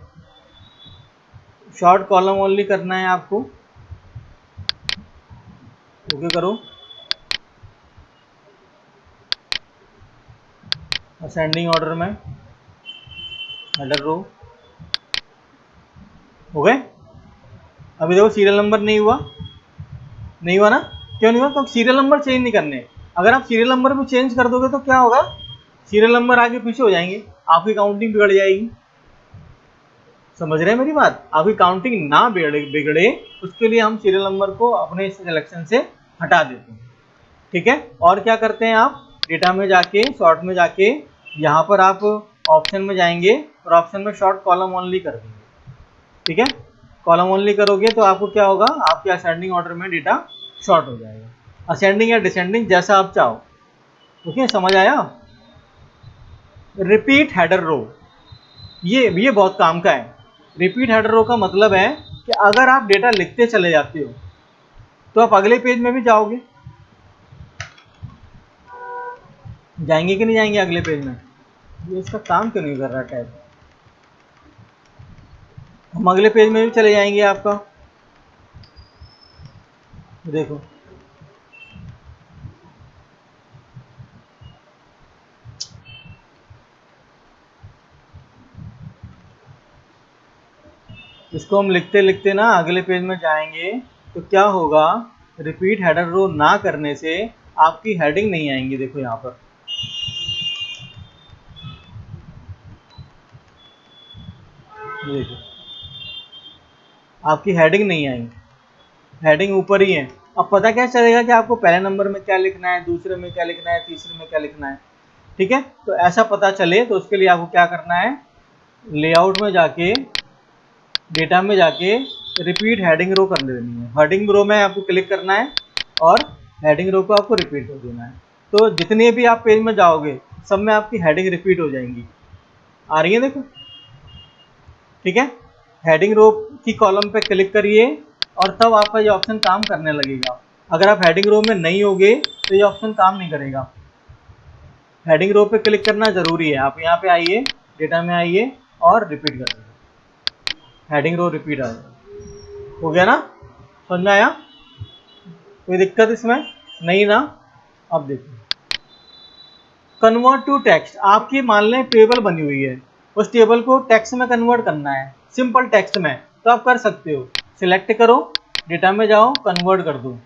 शॉर्ट कॉलम ओनली करना है आपको, ओके करो। असेंडिंग ऑर्डर में हेडर रो हो गए। अभी देखो सीरियल नंबर नहीं हुआ ना, क्यों नहीं हुआ, तो सीरियल नंबर चेंज नहीं करने। अगर आप सीरियल नंबर भी चेंज कर दोगे तो क्या होगा, सीरियल नंबर आगे पीछे हो जाएंगे, आपकी काउंटिंग बिगड़ जाएगी। समझ रहे हैं मेरी बात, आपकी काउंटिंग ना बिगड़े उसके लिए हम सीरियल नंबर को अपने सिलेक्शन से हटा देते हैं, ठीक है। और क्या करते हैं, आप डेटा में जाके, शॉर्ट में जाके, यहाँ पर आप ऑप्शन में जाएंगे और ऑप्शन में शॉर्ट कॉलम ओनली कर देंगे, ठीक है। कॉलम ओनली करोगे तो आपको क्या होगा, आपके असेंडिंग ऑर्डर में डेटा शॉर्ट हो जाएगा, असेंडिंग या डिसेंडिंग जैसा आप चाहो, ओके। समझ आया। रिपीट हेडर रो, ये बहुत काम का है। रिपीट हेडर रो का मतलब है कि अगर आप डेटा लिखते चले जाते हो तो आप अगले पेज में भी जाओगे, जाएंगे कि नहीं जाएंगे अगले पेज में। ये इसका काम क्यों नहीं कर रहा टैब, हम अगले पेज में भी चले जाएंगे आपका, देखो इसको हम लिखते लिखते ना अगले पेज में जाएंगे तो क्या होगा, रिपीट हेडर रो ना करने से आपकी हेडिंग नहीं आएंगी। देखो यहाँ पर देखो आपकी हेडिंग नहीं आएंगी, हेडिंग ऊपर ही है। अब पता क्या चलेगा कि आपको पहले नंबर में क्या लिखना है, दूसरे में क्या लिखना है, तीसरे में क्या लिखना है, ठीक है। तो ऐसा पता चले तो उसके लिए आपको क्या करना है, लेआउट में जाके, डेटा में जाके रिपीट हेडिंग रो कर देनी है। हेडिंग रो में आपको क्लिक करना है और हेडिंग रो को आपको रिपीट कर देना है। तो जितने भी आप पेज में जाओगे सब में आपकी हेडिंग रिपीट हो जाएंगी, आ रही है देखो, ठीक है। हेडिंग रो की कॉलम पे क्लिक करिए और तब आपका ये ऑप्शन काम करने लगेगा। अगर आप हेडिंग रो में नहीं होगे तो ये ऑप्शन काम नहीं करेगा। हेडिंग रो पे क्लिक करना जरूरी है। आप यहाँ पे आइए, डेटा में आइए और रिपीट कर दीजिए, हेडिंग रो रिपीट आ जाए। हो गया ना, समझ में आया, कोई दिक्कत इसमें नहीं ना। अब देखो कन्वर्ट टू टेक्स्ट, आपकी मान लें टेबल बनी हुई है, उस टेबल को टेक्स्ट में कन्वर्ट करना है, सिंपल टेक्स्ट में, तो आप कर सकते हो। सिलेक्ट करो, डेटा में जाओ, कन्वर्ट कर दो,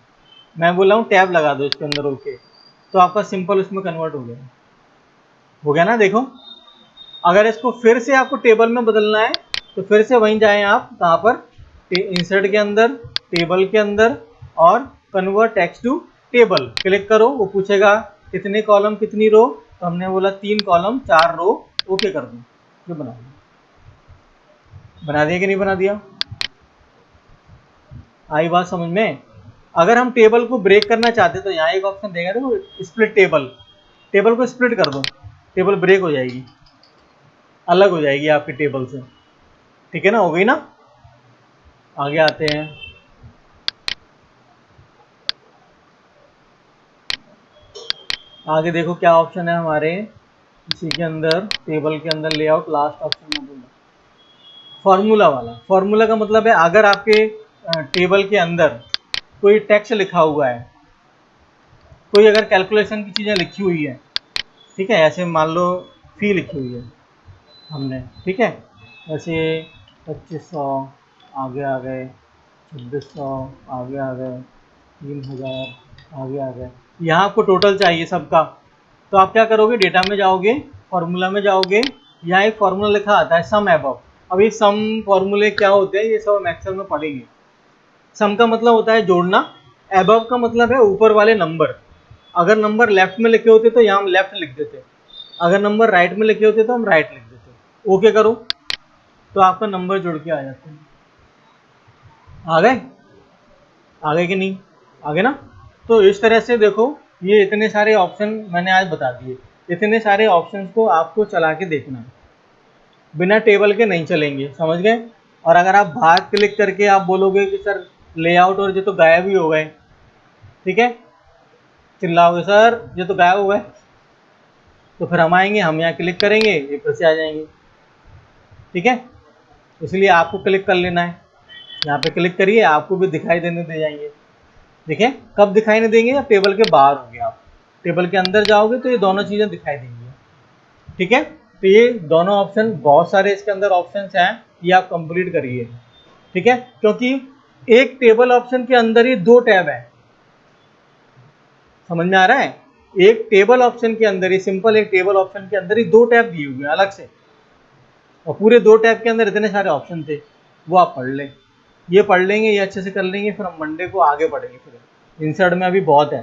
मैं बोल रहा हूँ टैब लगा दो इसके अंदर, ओके, तो आपका सिंपल उसमें कन्वर्ट हो गया ना। देखो अगर इसको फिर से आपको टेबल में बदलना है तो फिर से वहीं जाएं आप, कहाँ पर, इंसर्ट के अंदर, टेबल के अंदर, और convert text to table click करो। वो पूछेगा कितने कॉलम कितनी रो, तो हमने बोला 3 कॉलम 4 रो, ओके कर दो। जो बना दिया कि नहीं बना दिया? आई बात समझ में? अगर हम टेबल को ब्रेक करना चाहते तो यहाँ एक ऑप्शन देगा, देखो स्प्लिट टेबल, टेबल को स्प्लिट कर दो, टेबल ब्रेक हो जाएगी, अलग हो जाएगी आपकी टेबल से, ठीक है ना, हो गई ना। आगे आते हैं, आगे देखो क्या ऑप्शन है हमारे इसी के अंदर, टेबल के अंदर लेआउट, लास्ट ऑप्शन में बोला फॉर्मूला वाला। फॉर्मूला का मतलब है अगर आपके टेबल के अंदर कोई टेक्स्ट लिखा हुआ है, कोई अगर कैलकुलेशन की चीज़ें लिखी हुई है, ठीक है, ऐसे मान लो फी लिखी हुई है हमने, ठीक है, ऐसे 2500 आगे आ गए, 2600 आगे आ गए, 3000 आगे आ गए, यहाँ आपको टोटल चाहिए सबका। तो आप क्या करोगे, डेटा में जाओगे, फॉर्मूला में जाओगे, यहाँ एक फॉर्मूला लिखा आता है सम एबव। अब ये सम फॉर्मूले क्या होते हैं ये सब हम एक्सेल में पढ़ेंगे। सम का मतलब होता है जोड़ना, एबव का मतलब है ऊपर वाले नंबर। अगर नंबर लेफ्ट में लिखे होते तो यहाँ हम लेफ्ट लिख देते, अगर नंबर राइट में लिखे होते तो हम राइट लिख देते। ओके करो तो आपका नंबर जुड़ के आ जाते हैं। आ गए? आ गए कि नहीं? आगे ना। तो इस तरह से देखो, ये इतने सारे ऑप्शन मैंने आज बता दिए, इतने सारे ऑप्शंस को आपको चला के देखना है, बिना टेबल के नहीं चलेंगे, समझ गए। और अगर आप बाहर क्लिक करके आप बोलोगे कि सर लेआउट और ये तो गायब ही हो गए, ठीक है, चिल्लाओगे सर ये तो गायब हो गए, तो फिर हम आएंगे, हम यहाँ क्लिक करेंगे, ये फिर से आ जाएंगे, ठीक है। इसलिए आपको क्लिक कर लेना है, यहाँ पे क्लिक करिए, आपको भी दिखाई देने दे जाएंगे। देखिए कब दिखाई नहीं देंगे, जब टेबल के बाहर होंगे, आप टेबल के अंदर जाओगे तो ये दोनों चीज़ें दिखाई देंगी, ठीक है। तो ये दोनों ऑप्शन, बहुत सारे इसके अंदर ऑप्शंस हैं, ये आप कंप्लीट करिए, ठीक है, क्योंकि एक टेबल ऑप्शन के अंदर ही दो टैब है, समझ में आ रहा है। एक टेबल ऑप्शन के अंदर ही, सिंपल एक टेबल ऑप्शन के अंदर ही दो टैब दिए हुए हैं अलग से, और पूरे दो टैब के अंदर इतने सारे ऑप्शन थे, वो आप पढ़ लें, ये पढ़ लेंगे, ये अच्छे से कर लेंगे, फिर हम मंडे को आगे बढ़ेंगे। फिर इंसर्ट में अभी बहुत है,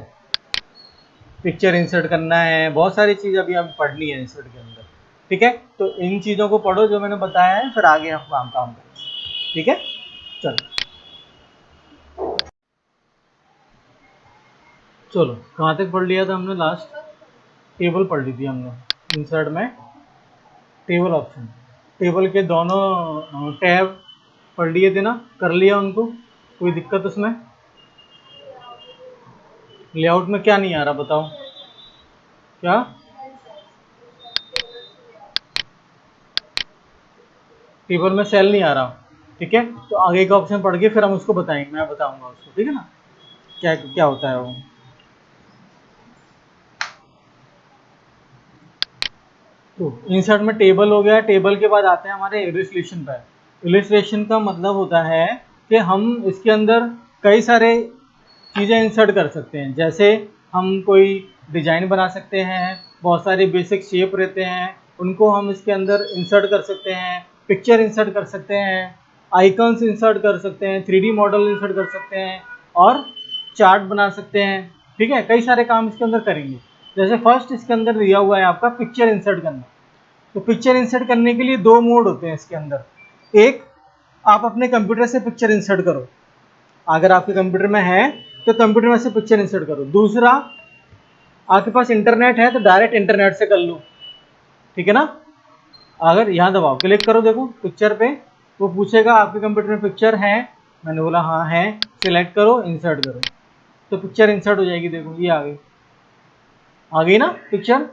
पिक्चर इंसर्ट करना है, बहुत सारी चीज़ अभी हमें पढ़नी है इंसर्ट के अंदर, ठीक है। तो इन चीज़ों को पढ़ो जो मैंने बताया है, फिर आगे हम काम करेंगे, ठीक है। चलो कहाँ तक पढ़ लिया था हमने, लास्ट टेबल पढ़ ली थी हमने, इंसर्ट में टेबल ऑप्शन, टेबल के दोनों टैब पढ़ लिए थे ना, कर लिया उनको, कोई दिक्कत उसमें? लेआउट में क्या नहीं आ रहा बताओ, क्या? टेबल में सेल नहीं आ रहा, ठीक है। तो आगे का ऑप्शन पढ़ के फिर हम उसको बताएंगे, मैं बताऊंगा उसको, ठीक है ना, क्या क्या होता है वो। तो इंसर्ट में टेबल हो गया, टेबल के बाद आते हैं हमारे इलस्ट्रेशन पर। इलस्ट्रेशन का मतलब होता है कि हम इसके अंदर कई सारे चीज़ें इंसर्ट कर सकते हैं, जैसे हम कोई डिज़ाइन बना सकते हैं, बहुत सारे बेसिक शेप रहते हैं, उनको हम इसके अंदर इंसर्ट कर सकते हैं, पिक्चर इंसर्ट कर सकते हैं, आइकन्स इंसर्ट कर सकते हैं, 3D मॉडल इंसर्ट कर सकते हैं, और चार्ट बना सकते हैं, ठीक है। कई सारे काम इसके अंदर करेंगे। जैसे फर्स्ट इसके अंदर दिया हुआ है आपका पिक्चर इंसर्ट करना, तो पिक्चर इंसर्ट करने के लिए दो मोड होते हैं इसके अंदर। एक, आप अपने कंप्यूटर से पिक्चर इंसर्ट करो, अगर आपके कंप्यूटर में है तो कंप्यूटर में से पिक्चर इंसर्ट करो। दूसरा, आपके पास इंटरनेट है तो डायरेक्ट इंटरनेट से कर लो, ठीक है ना। अगर यहाँ दबाओ, क्लिक करो, देखो पिक्चर पे, वो पूछेगा आपके कंप्यूटर में पिक्चर है, मैंने बोला हाँ है, सिलेक्ट करो, इंसर्ट करो, तो पिक्चर इंसर्ट हो जाएगी। देखो ये आ गई ना पिक्चर।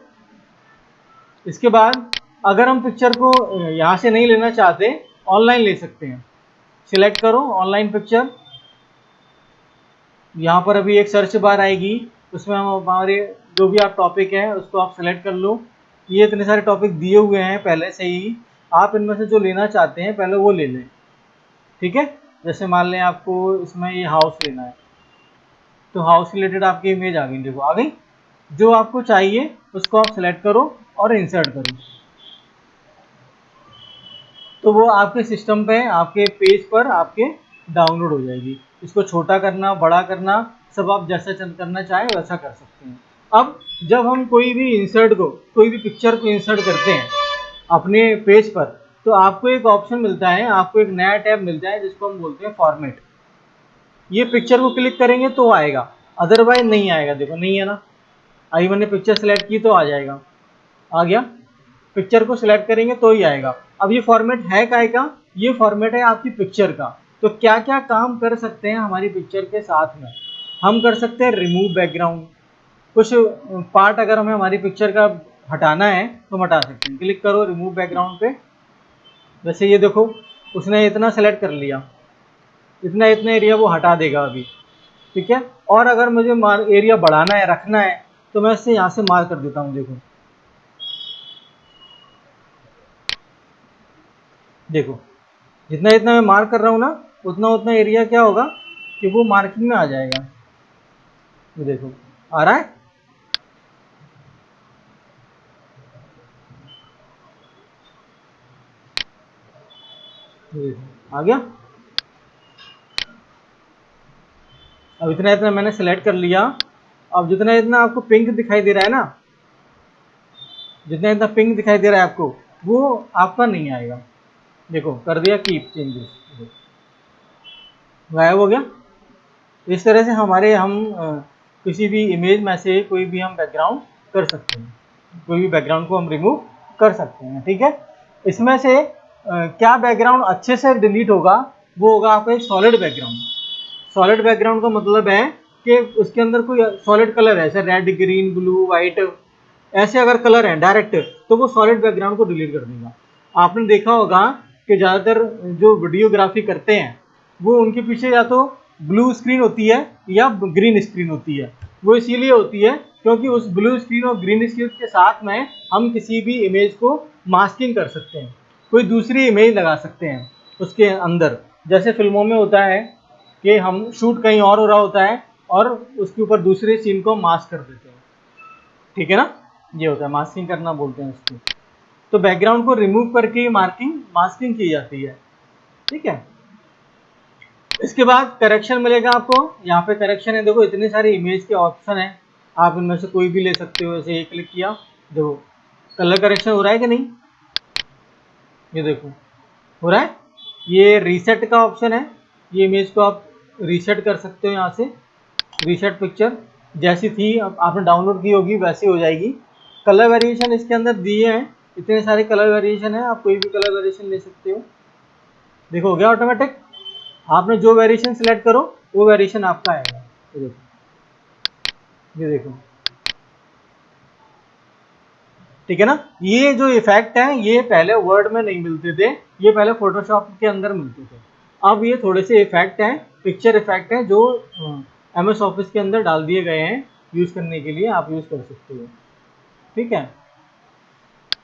इसके बाद अगर हम पिक्चर को यहाँ से नहीं लेना चाहते, ऑनलाइन ले सकते हैं, सिलेक्ट करो ऑनलाइन पिक्चर, यहाँ पर अभी एक सर्च बार आएगी, उसमें हम हमारे जो भी आप टॉपिक है उसको आप सेलेक्ट कर लो। ये इतने सारे टॉपिक दिए हुए हैं पहले से ही, आप इनमें से जो लेना चाहते हैं पहले वो ले लें, ठीक है। जैसे मान लें आपको इसमें ये हाउस लेना है, तो हाउस रिलेटेड आपकी इमेज आ गई, देखो आ गई, जो आपको चाहिए उसको आप सेलेक्ट करो और इंसर्ट करो, तो वो आपके सिस्टम पे, आपके पेज पर आपके डाउनलोड हो जाएगी। इसको छोटा करना, बड़ा करना, सब आप जैसा करना चाहें वैसा कर सकते हैं। अब जब हम कोई भी इंसर्ट को, कोई भी पिक्चर को इंसर्ट करते हैं, अपने पेज पर, तो आपको एक ऑप्शन मिलता है, आपको एक नया टैब मिलता है जिसको हम बोलते हैं फॉर्मेट। ये पिक्चर को क्लिक करेंगे तो आएगा, अदरवाइज नहीं आएगा। देखो नहीं है ना, अभी मैंने पिक्चर सेलेक्ट की तो आ जाएगा, आ गया। पिक्चर को सिलेक्ट करेंगे तो ही आएगा। अब ये फॉर्मेट है काय का? ये फॉर्मेट है आपकी पिक्चर का। तो क्या क्या काम कर सकते हैं हमारी पिक्चर के साथ में? हम कर सकते हैं रिमूव बैकग्राउंड, कुछ पार्ट अगर हमें हमारी पिक्चर का हटाना है तो हम हटा सकते हैं। क्लिक करो रिमूव बैकग्राउंड पे, वैसे ये देखो उसने इतना सेलेक्ट कर लिया, इतना इतना एरिया वो हटा देगा अभी, ठीक है। और अगर मुझे एरिया बढ़ाना है, रखना है, तो मैं इससे यहाँ से मार्क कर देता हूँ। देखो देखो जितना जितना मैं मार्क कर रहा हूँ ना, उतना उतना एरिया क्या होगा कि वो मार्किंग में आ जाएगा। ये देखो आ रहा है, ये देखो आ गया। अब इतना इतना मैंने सेलेक्ट कर लिया। अब जितना इतना आपको पिंक दिखाई दे रहा है ना, जितना इतना पिंक दिखाई दे रहा है आपको, वो आपका नहीं आएगा। देखो कर दिया कीप चेंजेस, गायब हो गया। इस तरह से हमारे हम किसी भी इमेज में से कोई भी हम बैकग्राउंड कर सकते हैं, कोई भी बैकग्राउंड को हम रिमूव कर सकते हैं, ठीक है। इसमें से क्या बैकग्राउंड अच्छे से डिलीट होगा, वो होगा आपका एक सॉलिड बैकग्राउंड। सॉलिड बैकग्राउंड का मतलब है कि उसके अंदर कोई सॉलिड कलर है, जैसे रेड, ग्रीन, ब्लू, वाइट, ऐसे अगर कलर हैं डायरेक्ट, तो वो सॉलिड बैकग्राउंड को डिलीट कर देगा। आपने देखा होगा कि ज़्यादातर जो वीडियोग्राफी करते हैं, वो उनके पीछे या तो ब्लू स्क्रीन होती है या ग्रीन स्क्रीन होती है। वो इसीलिए होती है क्योंकि उस ब्लू स्क्रीन और ग्रीन स्क्रीन के साथ में हम किसी भी इमेज को मास्किंग कर सकते हैं, कोई दूसरी इमेज लगा सकते हैं उसके अंदर। जैसे फिल्मों में होता है कि हम शूट कहीं और हो रहा होता है और उसके ऊपर दूसरे सीन को मास्क कर देते हैं, ठीक है ना। ये होता है मास्किंग करना, बोलते हैं उसको। तो बैकग्राउंड को रिमूव करके मार्किंग मास्किंग की जाती है, ठीक है। इसके बाद करेक्शन मिलेगा आपको। यहाँ पे करेक्शन है, देखो इतने सारे इमेज के ऑप्शन है, आप इनमें से कोई भी ले सकते हो। ऐसे एक क्लिक किया, देखो कलर करेक्शन हो रहा है कि नहीं, ये देखो हो रहा है। ये रीसेट का ऑप्शन है, ये इमेज को आप रीसेट कर सकते हो यहाँ से। रीसेट पिक्चर जैसी थी आपने डाउनलोड की होगी वैसी हो जाएगी। कलर वेरिएशन इसके अंदर दिए हैं, इतने सारे कलर वेरिएशन है, आप कोई भी कलर वेरिएशन ले सकते हो। देखो हो गया ऑटोमेटिक, आपने जो वेरिएशन सिलेक्ट करो वो वेरिएशन आपका आएगा। ये देखो, ये देखो, ठीक है ना। ये जो इफेक्ट है ये पहले वर्ड में नहीं मिलते थे, ये पहले फोटोशॉप के अंदर मिलते थे। अब ये थोड़े से इफेक्ट हैं, पिक्चर इफेक्ट हैं, जो MS ऑफिस के अंदर डाल दिए गए हैं यूज करने के लिए, आप यूज कर सकते हो, ठीक है।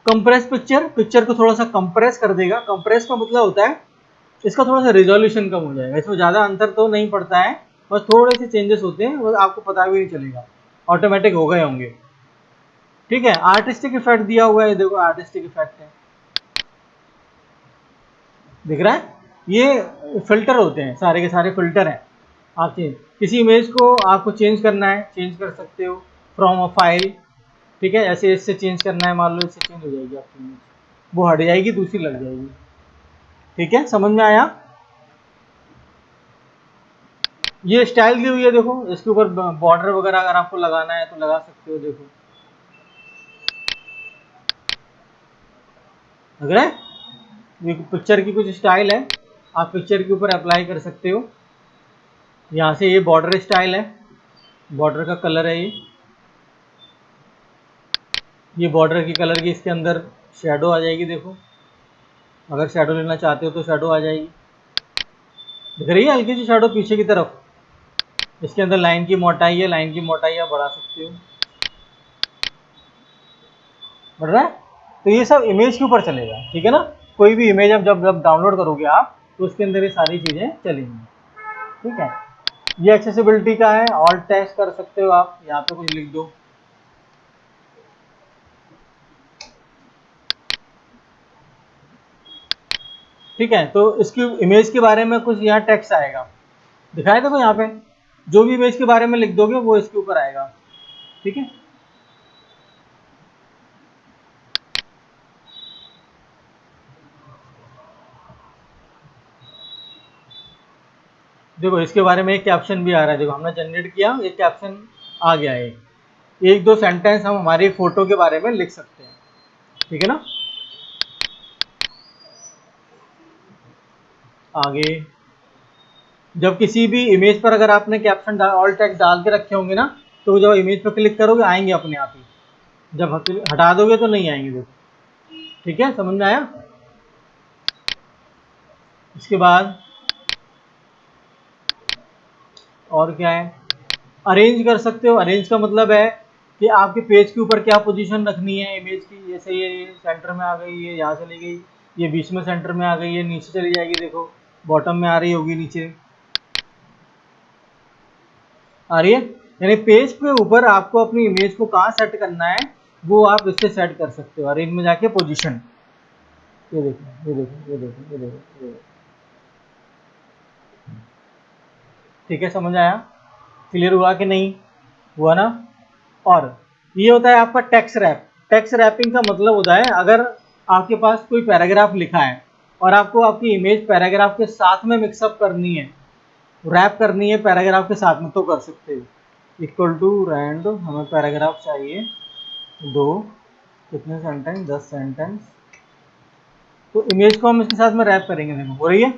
कंप्रेस पिक्चर, पिक्चर को थोड़ा सा कंप्रेस कर देगा। कंप्रेस का मतलब होता है इसका थोड़ा सा रिजोल्यूशन कम हो जाएगा। इसमें ज़्यादा अंतर तो नहीं पड़ता है, बस थोड़े से चेंजेस होते हैं, वो आपको पता भी नहीं चलेगा, ऑटोमेटिक हो गए होंगे, ठीक है। आर्टिस्टिक इफेक्ट दिया हुआ है, देखो आर्टिस्टिक इफेक्ट है, दिख रहा है। ये फिल्टर होते हैं, सारे के सारे फिल्टर हैं। आप किसी इमेज को आपको चेंज करना है, चेंज कर सकते हो फ्रॉम अ फाइल, ठीक है। ऐसे इससे चेंज करना है, मान लो इससे चेंज हो जाएगी आपकी इमेज, वो हट जाएगी, दूसरी लग जाएगी, ठीक है। समझ में आया। ये स्टाइल दी हुई है, देखो इसके ऊपर बॉर्डर वगैरह अगर आपको लगाना है तो लगा सकते हो। देखो लग रहा है, ये पिक्चर की कुछ स्टाइल है, आप पिक्चर के ऊपर अप्लाई कर सकते हो। यहाँ से ये बॉर्डर स्टाइल है, बॉर्डर का कलर है ये बॉर्डर की कलर की इसके अंदर शेडो आ जाएगी। देखो अगर शेडो लेना चाहते हो तो शेडो आ जाएगी, दिख रही है हल्की सी शेडो पीछे की तरफ। इसके अंदर लाइन की मोटाई है, लाइन की मोटाई आप बढ़ा सकते हो, बढ़ रहा है। तो ये सब इमेज के ऊपर चलेगा, ठीक है ना। कोई भी इमेज आप जब जब डाउनलोड करोगे आप, तो उसके अंदर ये सारी चीज़ें चलेंगी, ठीक है। ये एक्सेसिबिलिटी का है, ऑल्ट टेक्स्ट कर सकते हो आप, यहाँ पे कुछ लिख दो, ठीक है। तो इसकी इमेज के बारे में कुछ यहाँ टेक्स्ट आएगा, दिखाया देखो यहाँ पे, जो भी इमेज के बारे में लिख दोगे वो इसके ऊपर आएगा, ठीक है। देखो इसके बारे में एक कैप्शन भी आ रहा है, देखो हमने जनरेट किया, एक कैप्शन आ गया है, एक दो सेंटेंस हम हमारी फोटो के बारे में लिख सकते हैं, ठीक है ना। आगे जब किसी भी इमेज पर अगर आपने कैप्शन ऑल टेक्स्ट डाल के रखे होंगे ना, तो जब इमेज पर क्लिक करोगे आएंगे अपने आप ही, जब हटा दोगे तो नहीं आएंगे। देखो ठीक है, समझ में आया। इसके बाद और क्या है, अरेंज कर सकते हो। अरेंज का मतलब है कि आपके पेज के ऊपर क्या पोजीशन रखनी है इमेज की, जैसे ये सेंटर में आ गई, ये यहाँ चली गई, ये बीच में सेंटर में आ गई, ये नीचे चली जाएगी, देखो बॉटम में आ रही होगी, नीचे आ रही है। यानी पेज के ऊपर आपको अपनी इमेज को कहाँ सेट करना है वो आप इससे सेट कर सकते हो, अरेंज में जाके पोजीशन। ये देखो ये देखो ये देखो ये देखो ये देखो, ठीक है, समझ आया, क्लियर हुआ कि नहीं हुआ ना। और ये होता है आपका टेक्स्ट रैप। टेक्स्ट रैपिंग का मतलब होता है अगर आपके पास कोई पैराग्राफ लिखा है और आपको आपकी इमेज पैराग्राफ के साथ में मिक्सअप करनी है, रैप करनी है पैराग्राफ के साथ में, तो कर सकते हो। इक्वल टू रैंड, हमें पैराग्राफ चाहिए दो, कितने सेंटेंस, 10 सेंटेंस, तो इमेज को हम इसके साथ में रैप करेंगे। देखो हो रही है,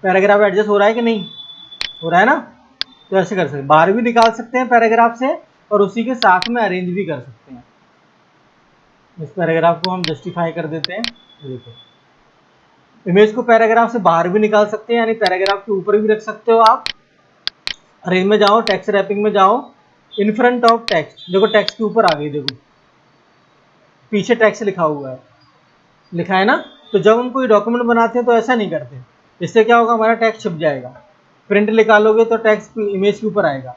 पैराग्राफ एडजस्ट हो रहा है कि नहीं हो रहा है ना। तो ऐसे कर सकते हैं, बाहर भी निकाल सकते हैं पैराग्राफ से और उसी के साथ में अरेंज भी कर सकते हैं। इस पैराग्राफ को हम जस्टिफाई कर देते हैं। देखो इमेज को पैराग्राफ से बाहर भी निकाल सकते हैं, यानी पैराग्राफ के ऊपर भी रख सकते हो आप। अरेंज में जाओ, टेक्स्ट रैपिंग में जाओ, इन फ्रंट ऑफ टेक्स्ट, देखो टेक्स्ट के ऊपर आ गई, देखो पीछे टेक्स्ट लिखा हुआ है, लिखा है ना। तो जब हम कोई डॉक्यूमेंट बनाते हैं तो ऐसा नहीं करते, इससे क्या होगा, हमारा टेक्स्ट छिप जाएगा। प्रिंट निकालोगे तो टेक्स्ट इमेज के ऊपर आएगा।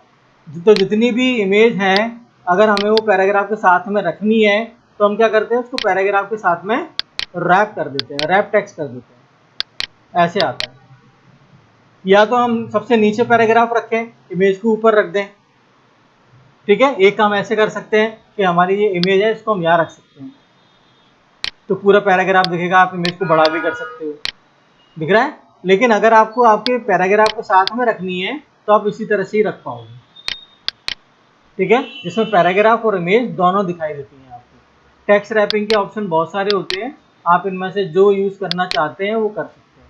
तो जितनी भी इमेज है अगर हमें वो पैराग्राफ के साथ में रखनी है तो हम क्या करते हैं, उसको पैराग्राफ के साथ में रैप कर देते हैं, रैप टेक्स्ट कर देते हैं, ऐसे आता है। या तो हम सबसे नीचे पैराग्राफ रखें, इमेज को ऊपर रख दें, ठीक है। एक काम ऐसे कर सकते हैं कि हमारी ये इमेज है इसको हम यहाँ रख सकते हैं, तो पूरा पैराग्राफ दिखेगा, आप इमेज को बड़ा भी कर सकते हो, दिख रहा है। लेकिन अगर आपको आपके पैराग्राफ को साथ में रखनी है तो आप इसी तरह से ही रख पाओगे, ठीक है, जिसमें पैराग्राफ और इमेज दोनों दिखाई देती हैं आपको। टेक्स्ट रैपिंग के ऑप्शन बहुत सारे होते हैं, आप इनमें से जो यूज करना चाहते हैं वो कर सकते हैं,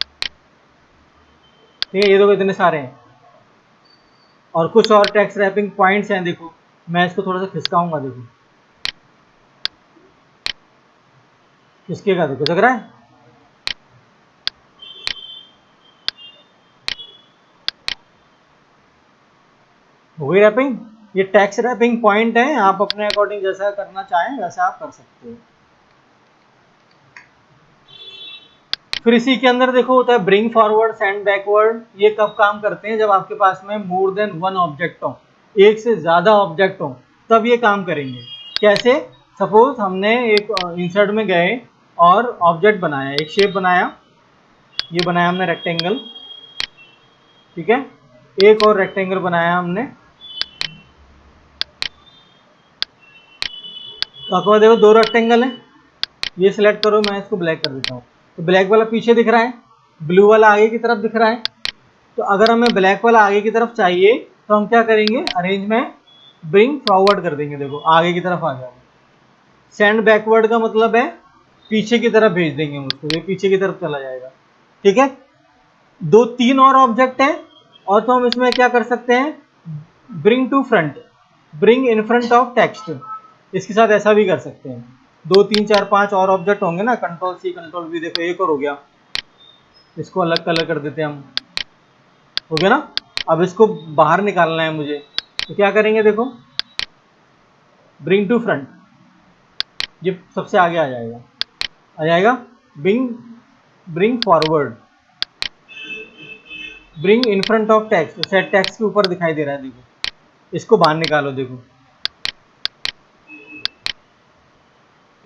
ठीक है। ये देखो इतने सारे हैं, और कुछ और टेक्स्ट रैपिंग पॉइंट्स हैं। देखो मैं इसको थोड़ा सा खिसकाऊंगा, देखो खिसकेगा, देखो लग रहा है। हो गई रैपिंग। ये टेक्स्ट रैपिंग पॉइंट है, आप अपने अकॉर्डिंग जैसा करना चाहें वैसा आप कर सकते हो। फिर इसी के अंदर देखो होता है ब्रिंग फॉरवर्ड, सेंड बैकवर्ड। ये कब काम करते हैं, जब आपके पास में मोर देन वन ऑब्जेक्ट हो, एक से ज्यादा ऑब्जेक्ट हो, तब ये काम करेंगे। कैसे, सपोज हमने एक इंसर्ट में गए और ऑब्जेक्ट बनाया, एक शेप बनाया, ये बनाया हमने रेक्टेंगल, ठीक है। एक और रेक्टेंगल बनाया हमने, तो आपको देखो दो रेक्टेंगल हैं, ये सिलेक्ट करो, मैं इसको ब्लैक कर देता हूँ, तो ब्लैक वाला पीछे दिख रहा है, ब्लू वाला आगे की तरफ दिख रहा है। तो अगर हमें ब्लैक वाला आगे की तरफ चाहिए तो हम क्या करेंगे, अरेंज में ब्रिंग फॉरवर्ड कर देंगे, देखो आगे की तरफ आ गया। सेंड बैकवर्ड का मतलब है पीछे की तरफ भेज देंगे हम उसको, ये पीछे की तरफ चला जाएगा, ठीक है। दो तीन और ऑब्जेक्ट हैं, और तो हम इसमें क्या कर सकते हैं, bring to front, bring in front of text, इसके साथ ऐसा भी कर सकते हैं। दो तीन चार पांच और ऑब्जेक्ट होंगे ना, कंट्रोल सी कंट्रोल वी, देखो एक और हो गया, इसको अलग कलर कर देते हैं हम, हो गया ना। अब इसको बाहर निकालना है मुझे, तो क्या करेंगे, देखो ब्रिंग टू फ्रंट, ये सबसे आगे आ जाएगा, आ जाएगा। Bring bring forward, bring in front of text, set text के ऊपर दिखाई दे रहा है, देखो इसको बाहर निकालो, देखो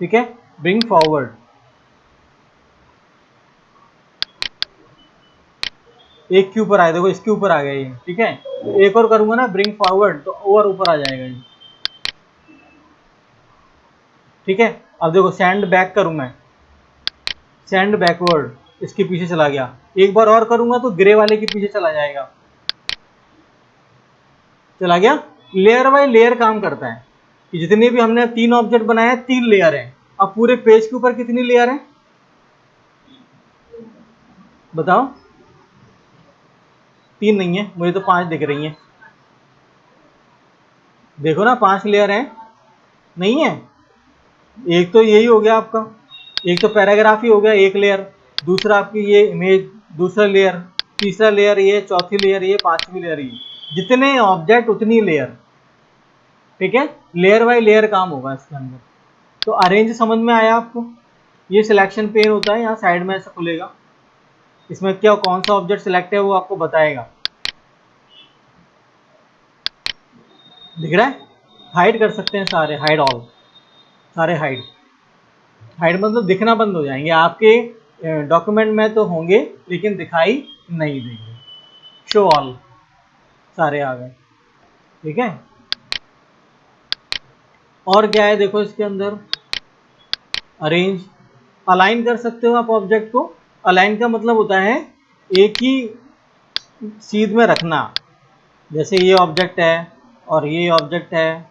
ठीक है। ब्रिंग फॉरवर्ड, एक के ऊपर आया, देखो इसके ऊपर आ गया ये, ठीक है। एक और करूंगा ना ब्रिंग फॉरवर्ड, तो और ऊपर आ जाएगा ये, ठीक है। अब देखो सेंड बैक करूं मैं, सेंड बैकवर्ड, इसके पीछे चला गया, एक बार और करूंगा तो ग्रे वाले के पीछे चला जाएगा, चला गया। लेयर बाय लेयर काम करता है कि जितने भी हमने 3 ऑब्जेक्ट बनाए हैं 3 लेयर हैं। अब पूरे पेज के ऊपर कितनी लेयर है बताओ? 3 नहीं है, मुझे तो 5 दिख रही हैं। देखो ना 5 लेयर है, नहीं है? एक तो यही हो गया आपका, एक तो पैराग्राफ ही हो गया एक लेयर, दूसरा आपकी ये इमेज दूसरा लेयर, तीसरा लेयर ये, चौथी लेयर ये, पांचवी लेयर ये, जितने ऑब्जेक्ट उतनी लेयर, ठीक है। लेयर बाय लेयर काम होगा इसके अंदर। तो अरेंज समझ में आया आपको? ये सिलेक्शन पेन होता है, यहाँ साइड में ऐसा खुलेगा, इसमें क्या कौन सा ऑब्जेक्ट सिलेक्ट है वो आपको बताएगा। दिख रहा है? हाइड कर सकते हैं सारे, हाइड ऑल, सारे हाइड। हाइड मतलब दिखना बंद हो जाएंगे आपके डॉक्यूमेंट में तो होंगे लेकिन दिखाई नहीं देंगे। शो ऑल, सारे आ गए, ठीक है। और क्या है देखो इसके अंदर, अरेंज, अलाइन कर सकते हो आप ऑब्जेक्ट को। अलाइन का मतलब होता है एक ही सीध में रखना, जैसे ये ऑब्जेक्ट है और ये ऑब्जेक्ट है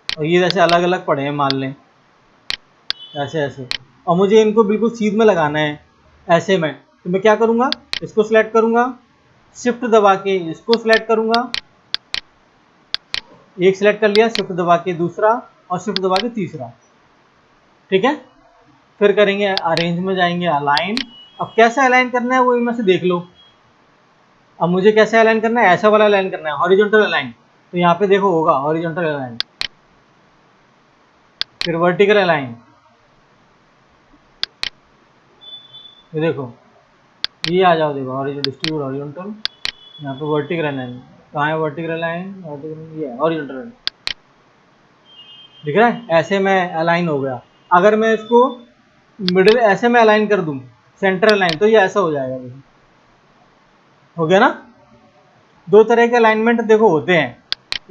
और ये जैसे अलग अलग पड़े हैं मान लें, ऐसे ऐसे, और मुझे इनको बिल्कुल सीध में लगाना है ऐसे में, तो मैं क्या करूँगा, इसको सिलेक्ट करूँगा, शिफ्ट दबा के इसको सिलेक्ट करूँगा, एक सिलेक्ट कर लिया, शिफ्ट दबा के दूसरा और शिफ्ट दबा के तीसरा, ठीक है। फिर करेंगे अरेंज में जाएंगे अलाइन। अब कैसे अलाइन करना है वो इनमें से देख लो। अब मुझे कैसे अलाइन करना है, ऐसा वाला अलाइन करना है, हॉरिजॉन्टल अलाइन, तो यहाँ पे देखो होगा हॉरिजॉन्टल अलाइन, फिर वर्टिकल अलाइन, ये देखो ये आ जाओ, देखो हॉरिजॉन्टल, डिस्ट्रीब्यूट हॉरिजॉन्टल, यहाँ पे वर्टिकल अलाइन, कहाँ है वर्टिकल अलाइन, वर्टिकल ये हॉरिजॉन्टल अलाइन, दिख रहा है? ऐसे में अलाइन हो गया। अगर मैं इसको मिडिल ऐसे में अलाइन कर दूं, सेंटर अलाइन, तो ये ऐसा हो जाएगा, देखो हो गया ना। दो तरह के अलाइनमेंट देखो होते हैं,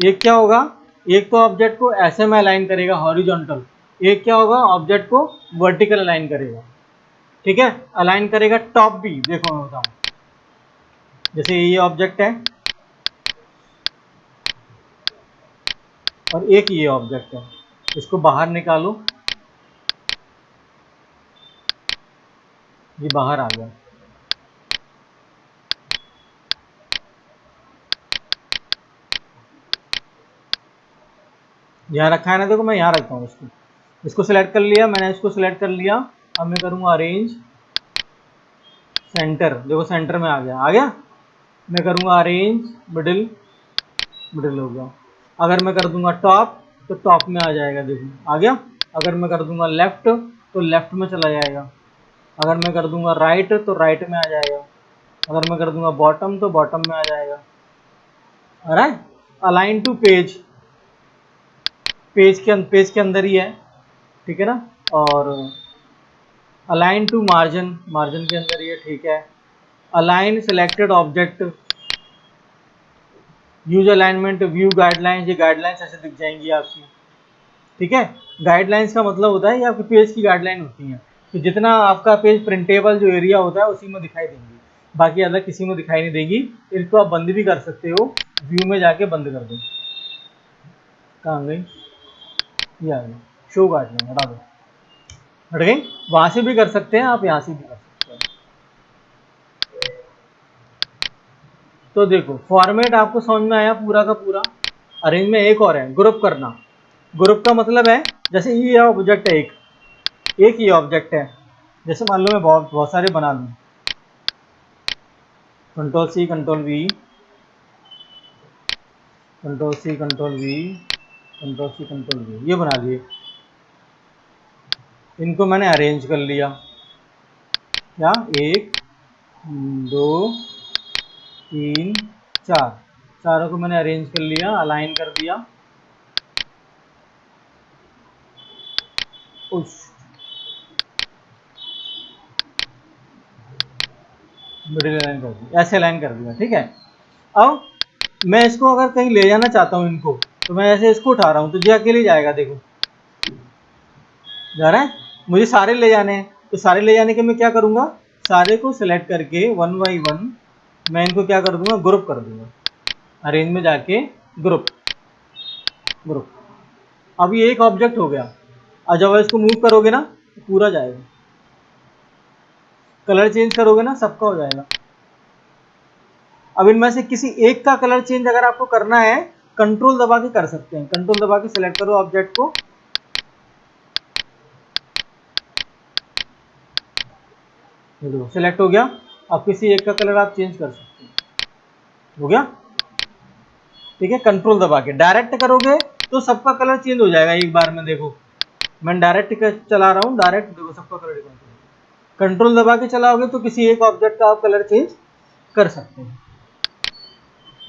एक क्या होगा, एक तो ऑब्जेक्ट को ऐसे में अलाइन करेगा हॉरिजॉन्टल, एक क्या होगा ऑब्जेक्ट को वर्टिकल अलाइन करेगा, ठीक है। अलाइन करेगा टॉप भी, देखो मैं बताऊं, जैसे ये ऑब्जेक्ट है और एक ये ऑब्जेक्ट है, इसको बाहर निकालो, ये बाहर आ गया, यहाँ रखा है ना, देखो मैं यहाँ रखता हूँ इसको सिलेक्ट कर लिया मैंने, इसको सिलेक्ट कर लिया। अब मैं करूँगा अरेंज सेंटर, देखो सेंटर में आ गया। मैं करूँगा अरेंज मिडिल, मिडिल हो गया। अगर मैं कर दूंगा टॉप तो टॉप में आ जाएगा, देखो आ गया। अगर मैं कर दूंगा लेफ्ट तो लेफ्ट में चला जाएगा। अगर मैं कर दूंगा राइट तो राइट में आ जाएगा। अगर मैं कर दूंगा बॉटम तो बॉटम में आ जाएगा। Right, align to page, page के अंदर ही है, ठीक है ना। और अलाइन टू मार्जिन, मार्जिन के अंदर ही है, ठीक है। Align selected object, use alignment, view guidelines, ये गाइडलाइंस ऐसे दिख जाएंगी आपकी, ठीक है। गाइडलाइंस का मतलब होता है ये आपके पेज की गाइडलाइन होती है, तो जितना आपका पेज प्रिंटेबल जो एरिया होता है उसी में दिखाई देंगी, बाकी अलग किसी में दिखाई नहीं देगी। इसको आप बंद भी कर सकते हो, व्यू में जाके बंद कर दो। कहाँ गई, ये आ गई शो गाइडलाइन, हटा दो, हट गई। वहां से भी कर सकते हैं आप, यहाँ से भी कर सकते हैं। तो देखो फॉर्मेट आपको समझ में आया पूरा का पूरा। अरेंज में एक और है ग्रुप करना। ग्रुप का मतलब है जैसे ये ऑब्जेक्ट है, एक ही ऑब्जेक्ट है, जैसे मान लो मैं बहुत सारे बना लूँ, control C control V, control C control V, control C control V, ये बना लिए। इनको मैंने अरेंज कर लिया, क्या 1 2 3 4, चारों को मैंने अरेंज कर लिया, अलाइन कर दिया। मिडिल अलाइन कर दिया, ऐसे अलाइन कर दिया, ठीक है। अब मैं इसको अगर कहीं ले जाना चाहता हूँ इनको, तो मैं ऐसे इसको उठा रहा हूँ तो ये अकेले जाएगा, देखो जा रहा है। मुझे सारे ले जाने हैं, तो सारे ले जाने के मैं क्या करूँगा, सारे को सिलेक्ट करके वन बाई वन मैं इनको क्या कर दूंगा, ग्रुप कर दूंगा। अरेंज में जाके ग्रुप ग्रुप। अब ये एक ऑब्जेक्ट हो गया। और जब इसको मूव करोगे ना तो पूरा जाएगा। कलर चेंज करोगे ना सबका हो जाएगा। अब इनमें से किसी एक का कलर चेंज अगर आपको करना है, कंट्रोल दबा के कर सकते हैं। कंट्रोल दबा के सिलेक्ट करो ऑब्जेक्ट को, देखो सिलेक्ट हो गया। अब किसी एक का कलर आप चेंज कर सकते हैं, हो गया। ठीक है, कंट्रोल दबा के डायरेक्ट करोगे तो सबका कलर चेंज हो जाएगा एक बार में। देखो मैं डायरेक्ट चला रहा हूँ, डायरेक्ट देखो सबका कलर चेंज। कंट्रोल दबा के चलाओगे तो किसी एक ऑब्जेक्ट का आप कलर चेंज कर सकते हैं।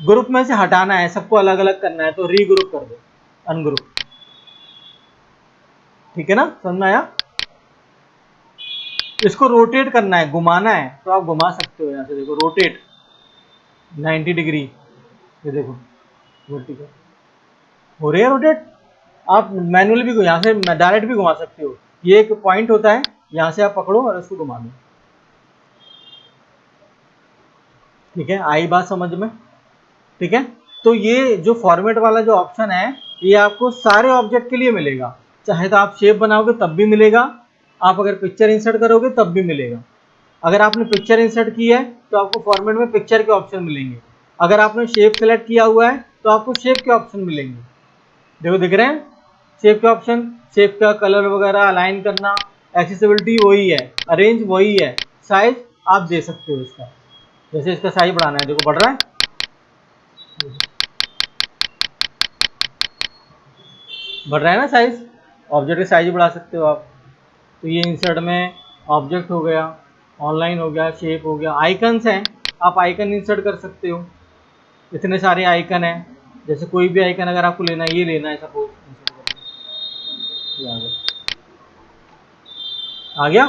ग्रुप में से हटाना है, सबको अलग अलग करना है तो रीग्रुप कर दो, अनग्रुप। ठीक है ना, समझ में आया। इसको रोटेट करना है, घुमाना है तो आप घुमा सकते हो। यहाँ से देखो रोटेट 90 डिग्री, ये देखो वर्टिकल हो रही है रोटेट। आप मैनुअली भी यहाँ से डायरेक्ट भी घुमा सकते हो। ये एक पॉइंट होता है, यहाँ से आप पकड़ो और इसको घुमा दो। ठीक है, आई बात समझ में। ठीक है, तो ये जो फॉर्मेट वाला जो ऑप्शन है ये आपको सारे ऑब्जेक्ट के लिए मिलेगा। चाहे तो आप शेप बनाओगे तब भी मिलेगा, आप अगर पिक्चर इंसर्ट करोगे तब भी मिलेगा। अगर आपने पिक्चर इंसर्ट की है तो आपको फॉर्मेट में पिक्चर के ऑप्शन मिलेंगे। अगर आपने शेप सेलेक्ट किया हुआ है तो आपको शेप के ऑप्शन मिलेंगे। देखो दिख रहे हैं शेप के ऑप्शन, शेप का कलर वगैरह अलाइन करना। एक्सेसिबिलिटी वही है, अरेंज वही है, साइज आप दे सकते हो इसका। जैसे इसका साइज बढ़ाना है, देखो बढ़ रहा है, बढ़ रहा है ना साइज। ऑब्जेक्ट का साइज बढ़ा सकते हो आप। तो ये इंसर्ट में ऑब्जेक्ट हो गया, ऑनलाइन हो गया, शेप हो गया। आइकन्स हैं, आप आइकन इंसर्ट कर सकते हो। इतने सारे आइकन हैं, जैसे कोई भी आइकन अगर आपको लेना है, ये लेना है सपोज, ये आ गया,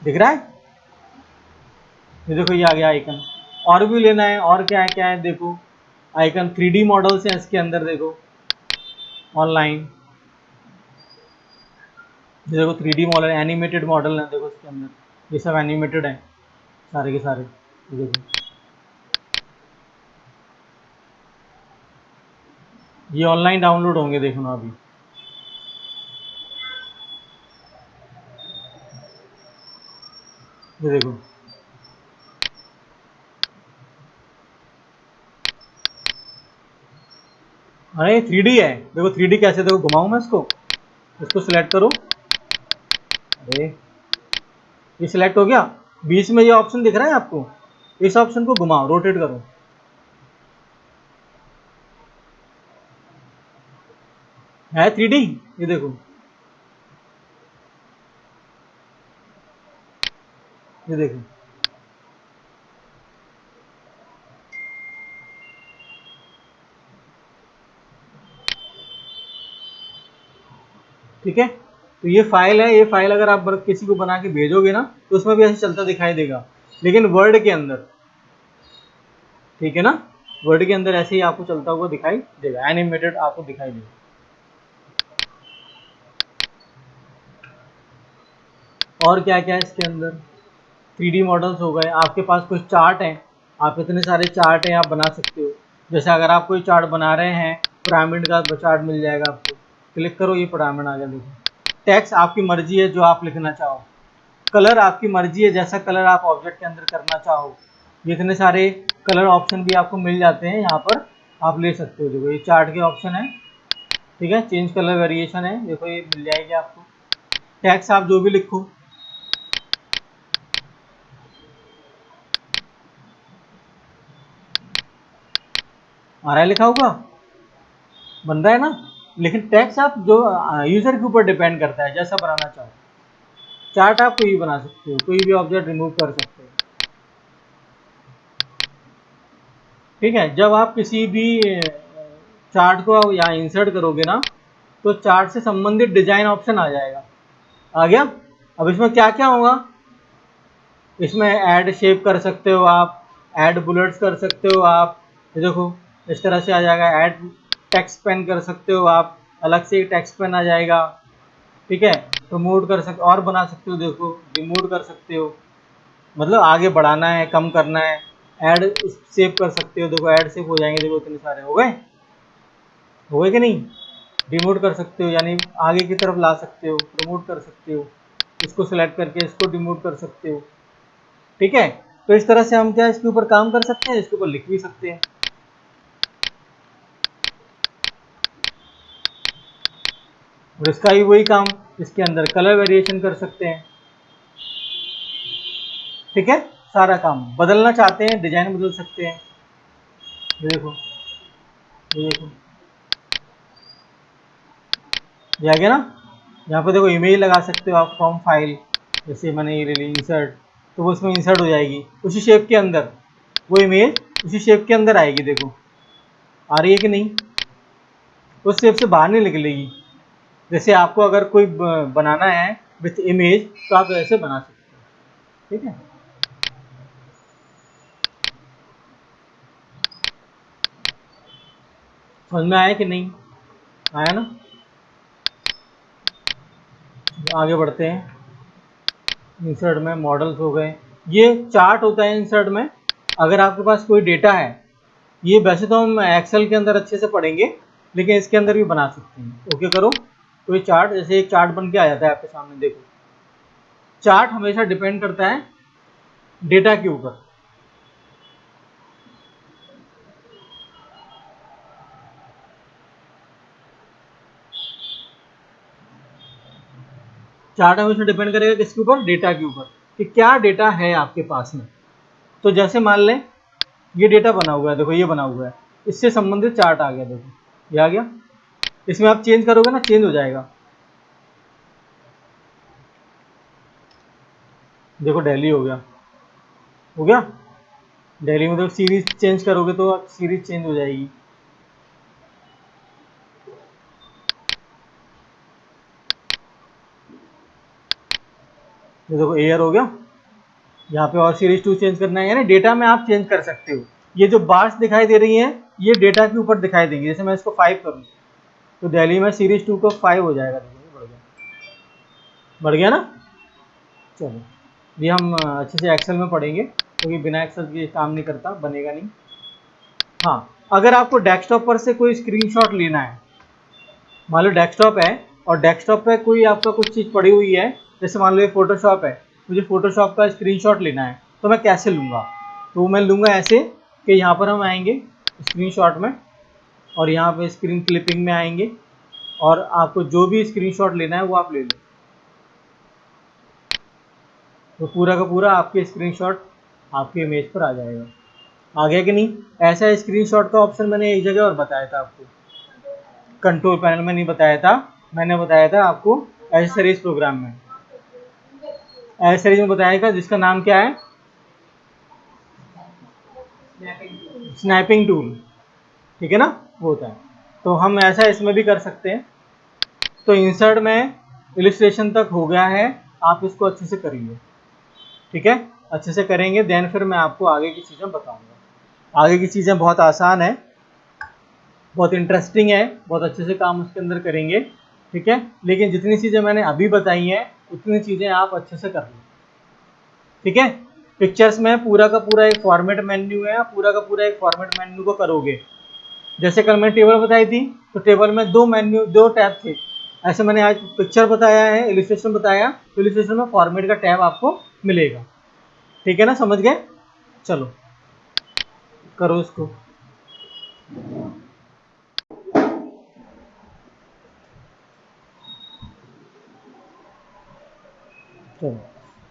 दिख रहा है। ये देखो ये आ गया आइकन। और भी लेना है, और क्या है क्या है देखो, आइकन 3D मॉडल्स हैं इसके अंदर, देखो ऑनलाइन। देखो 3D मॉडल, एनिमेटेड मॉडल है, देखो इसके अंदर ये सब एनिमेटेड है सारे के सारे। देखो ये ऑनलाइन डाउनलोड होंगे, देखो ना अभी। ये देखो अरे 3D है, देखो 3D कैसे, देखो घुमाऊं मैं इसको, इसको सिलेक्ट करो। अरे ये सिलेक्ट हो गया, बीच में ये ऑप्शन दिख रहा है आपको, इस ऑप्शन को घुमाओ, रोटेट करो। है 3D, ये देखो, ये देखो। ठीक है, तो ये फाइल है, ये फाइल अगर आप किसी को बना के भेजोगे ना तो उसमें भी ऐसे चलता दिखाई देगा, लेकिन वर्ड के अंदर। ठीक है ना, वर्ड के अंदर ऐसे ही आपको चलता हुआ दिखाई देगा, एनिमेटेड आपको दिखाई देगा। और क्या क्या है इसके अंदर, 3D मॉडल्स हो गए, आपके पास कुछ चार्ट हैं, आप इतने सारे चार्ट हैं आप बना सकते हो। जैसे अगर आप कोई चार्ट बना रहे हैं, पिरामिड का चार्ट मिल जाएगा आपको, क्लिक करो, ये पिरामिड आ गया देखो। टेक्स्ट आपकी मर्जी है जो आप लिखना चाहो, कलर आपकी मर्जी है जैसा कलर आप ऑब्जेक्ट के अंदर करना चाहो। ये इतने सारे कलर ऑप्शन भी आपको मिल जाते हैं, यहाँ पर आप ले सकते हो। देखो ये चार्ट के ऑप्शन है, ठीक है, चेंज कलर वेरिएशन है, देखो ये मिल जाएगी आपको। टेक्स्ट आप जो भी लिखो, आ रहा है लिखा होगा, बन रहा है ना। लेकिन टेक्स्ट आप जो यूजर के ऊपर डिपेंड करता है, जैसा बनाना चाहो। चार्ट आप कोई भी बना सकते हो, कोई भी ऑब्जेक्ट रिमूव कर सकते हो। ठीक है, जब आप किसी भी चार्ट को यहाँ इंसर्ट करोगे ना तो चार्ट से संबंधित डिजाइन ऑप्शन आ जाएगा। आ गया। अब इसमें क्या क्या होगा, इसमें ऐड शेप कर सकते हो आप, ऐड बुलेट्स कर सकते हो आप, ये देखो इस तरह से आ जाएगा। ऐड टेक्स्ट पेन कर सकते हो आप, अलग से टेक्स्ट पेन आ जाएगा। ठीक है, प्रमोट कर सकते और बना सकते हो, देखो रिमूव कर सकते हो। मतलब आगे बढ़ाना है, कम करना है, ऐड सेव कर सकते हो। देखो ऐड सेव हो जाएंगे, देखो इतने सारे हो गए कि नहीं। डिमोट कर सकते हो, यानी आगे की तरफ ला सकते हो, प्रमोट कर सकते हो, इसको सिलेक्ट करके इसको डिमोट कर सकते हो। ठीक है, तो इस तरह से हम क्या इसके ऊपर काम कर सकते हैं, इसके ऊपर लिख भी सकते हैं। और इसका भी वही काम, इसके अंदर कलर वेरिएशन कर सकते हैं। ठीक है, सारा काम बदलना चाहते हैं, डिजाइन बदल सकते हैं। ये देखो, ये देखो, ये आ गया ना। यहाँ पे देखो इमेज लगा सकते हो आप फ्रॉम फाइल, जैसे मैंने ये ले ली इंसर्ट, तो वो उसमें इंसर्ट हो जाएगी उसी शेप के अंदर, वो इमेज उसी शेप के अंदर आएगी। देखो आ रही है कि नहीं, उस शेप से बाहर नहीं निकलेगी। जैसे आपको अगर कोई बनाना है विथ इमेज, तो आप ऐसे बना सकते हो। ठीक है, समझ में आया कि नहीं आया ना। आगे बढ़ते हैं। इंसर्ट में मॉडल्स हो गए, ये चार्ट होता है इंसर्ट में। अगर आपके पास कोई डेटा है, ये वैसे तो हम एक्सेल के अंदर अच्छे से पढ़ेंगे, लेकिन इसके अंदर भी बना सकते हैं। ओके करो, कोई चार्ट, जैसे एक चार्ट बन के आ जाता है आपके सामने। देखो चार्ट हमेशा डिपेंड करता है डेटा के ऊपर। चार्ट हमेशा डिपेंड करेगा किसके ऊपर, डेटा के ऊपर, कि क्या डेटा है आपके पास में। तो जैसे मान लें ये डेटा बना हुआ है, देखो ये बना हुआ है, इससे संबंधित चार्ट आ गया। देखो ये आ गया, इसमें आप चेंज करोगे ना, चेंज हो जाएगा। देखो दिल्ली हो गया, हो गया। दिल्ली में तो सीरीज चेंज करोगे तो सीरीज चेंज हो जाएगी। ये देखो एयर हो गया, यहाँ पे और सीरीज 2 चेंज करना है, यानी डेटा में आप चेंज कर सकते हो। ये जो बार्स दिखाई दे रही हैं, ये डेटा के ऊपर दिखाई देंगी। जैसे मैं इसको 5 करूँ, तो दिल्ली में सीरीज 2 को 5 हो जाएगा। देखो बढ़ गया, बढ़ गया ना। चलो ये हम अच्छे से एक्सेल में पढ़ेंगे, क्योंकि बिना एक्सेल के काम नहीं करता, बनेगा नहीं। हाँ, अगर आपको डेस्कटॉप पर से कोई स्क्रीनशॉट लेना है, मान लो डेस्कटॉप है और डेस्कटॉप पे कोई आपका कुछ चीज़ पड़ी हुई है, जैसे मान लो ये फोटोशॉप है, मुझे फोटोशॉप का स्क्रीनशॉट लेना है, तो मैं कैसे लूँगा। तो मैं लूँगा ऐसे कि यहाँ पर हम आएंगे स्क्रीनशॉट में, और यहाँ पे स्क्रीन क्लिपिंग में आएंगे, और आपको जो भी स्क्रीनशॉट लेना है वो आप ले लो। तो पूरा का पूरा आपके स्क्रीनशॉट आपके इमेज पर आ जाएगा। आ गया कि नहीं। ऐसा स्क्रीनशॉट का ऑप्शन मैंने एक जगह और बताया था आपको, कंट्रोल पैनल में नहीं बताया था, मैंने बताया था आपको एसेसरीज प्रोग्राम में। एसेसरीज में बताया था, जिसका नाम क्या है, स्नैपिंग टूल। ठीक है ना, वो होता है। तो हम ऐसा इसमें भी कर सकते हैं। तो इंसर्ट में इलिस्ट्रेशन तक हो गया है, आप इसको अच्छे से करिए। ठीक है, अच्छे से करेंगे, देन फिर मैं आपको आगे की चीज़ें बताऊंगा। आगे की चीज़ें बहुत आसान है, बहुत इंटरेस्टिंग है, बहुत अच्छे से काम उसके अंदर करेंगे। ठीक है, लेकिन जितनी चीज़ें मैंने अभी बताई हैं उतनी चीज़ें आप अच्छे से कर लो। ठीक है, पिक्चर्स में पूरा का पूरा एक फॉर्मेट मेन्यू है, पूरा का पूरा एक फॉर्मेट मेन्यू को करोगे। जैसे कल मैंने टेबल बताई थी, तो टेबल में 2 मेन्यू 2 टैब थे। ऐसे मैंने आज पिक्चर बताया है, इलिस्ट्रेशन बताया, तो इलिस्ट्रेशन में फॉर्मेट का टैब आपको मिलेगा। ठीक है ना, समझ गए। चलो करो इसको। चलो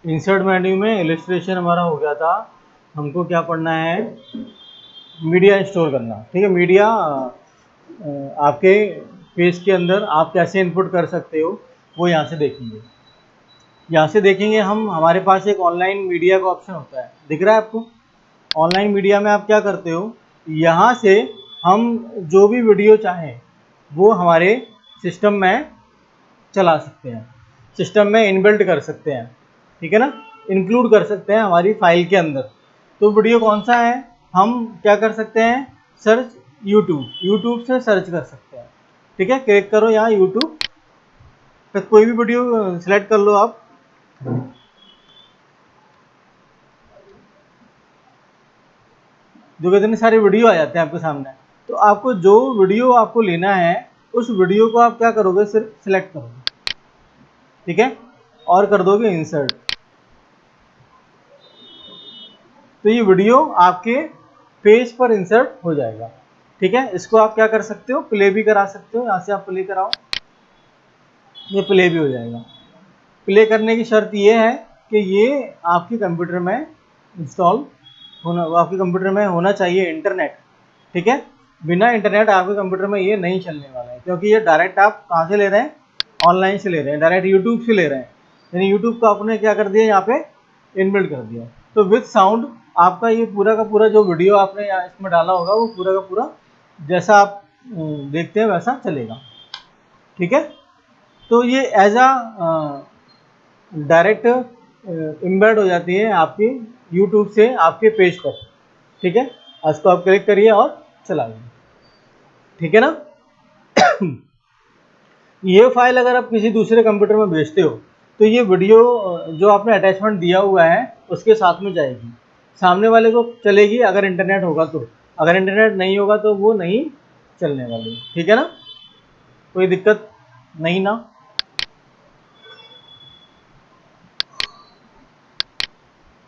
इंसर्ट मेन्यू में इलिस्ट्रेशन हमारा हो गया था। हमको क्या पढ़ना है, मीडिया इंस्टॉल करना। ठीक है, मीडिया आपके पेज के अंदर आप कैसे इनपुट कर सकते हो, वो यहाँ से देखेंगे। यहाँ से देखेंगे हम, हमारे पास एक ऑनलाइन मीडिया का ऑप्शन होता है, दिख रहा है आपको। ऑनलाइन मीडिया में आप क्या करते हो, यहाँ से हम जो भी वीडियो चाहें वो हमारे सिस्टम में चला सकते हैं, सिस्टम में इनबिल्ट कर सकते हैं। ठीक है ना, इंक्लूड कर सकते हैं हमारी फाइल के अंदर। तो वीडियो कौन सा है, हम क्या कर सकते हैं, सर्च यूट्यूब से सर्च कर सकते हैं। ठीक है, क्लिक करो यहाँ यूट्यूब, फिर कोई भी वीडियो सिलेक्ट कर लो आप। जो कितने सारे वीडियो आ जाते हैं आपके सामने। तो आपको जो वीडियो आपको लेना है उस वीडियो को आप क्या करोगे, सिर्फ सिलेक्ट करोगे, ठीक है, और कर दोगे इंसर्ट। तो ये वीडियो आपके पेज पर इंसर्ट हो जाएगा, ठीक है। इसको आप क्या कर सकते हो, प्ले भी करा सकते हो, यहाँ से आप प्ले कराओ, ये प्ले भी हो जाएगा। प्ले करने की शर्त ये है कि ये आपके कंप्यूटर में इंस्टॉल होना, आपके कंप्यूटर में होना चाहिए इंटरनेट, ठीक है। बिना इंटरनेट आपके कंप्यूटर में ये नहीं चलने वाला है, क्योंकि ये डायरेक्ट आप कहाँ से ले रहे हैं, ऑनलाइन से ले रहे हैं, डायरेक्ट यूट्यूब से ले रहे हैं। यानी यूट्यूब को आपने क्या कर दिया, यहाँ पे इनबिल्ट कर दिया। तो विथ साउंड आपका ये पूरा का पूरा जो वीडियो आपने यहाँ इसमें डाला होगा वो पूरा का पूरा जैसा आप देखते हैं वैसा चलेगा, ठीक है। तो ये एज आ डायरेक्ट इम्बेड हो जाती है आपकी यूट्यूब से आपके पेज पर, ठीक है। इसको आप क्लिक करिए और चला लीजिए, ठीक है ना। ये फाइल अगर आप किसी दूसरे कंप्यूटर में भेजते हो तो ये वीडियो जो आपने अटैचमेंट दिया हुआ है उसके साथ में जाएगी, सामने वाले को चलेगी अगर इंटरनेट होगा तो, अगर इंटरनेट नहीं होगा तो वो नहीं चलने वाली, ठीक है ना, कोई दिक्कत नहीं ना।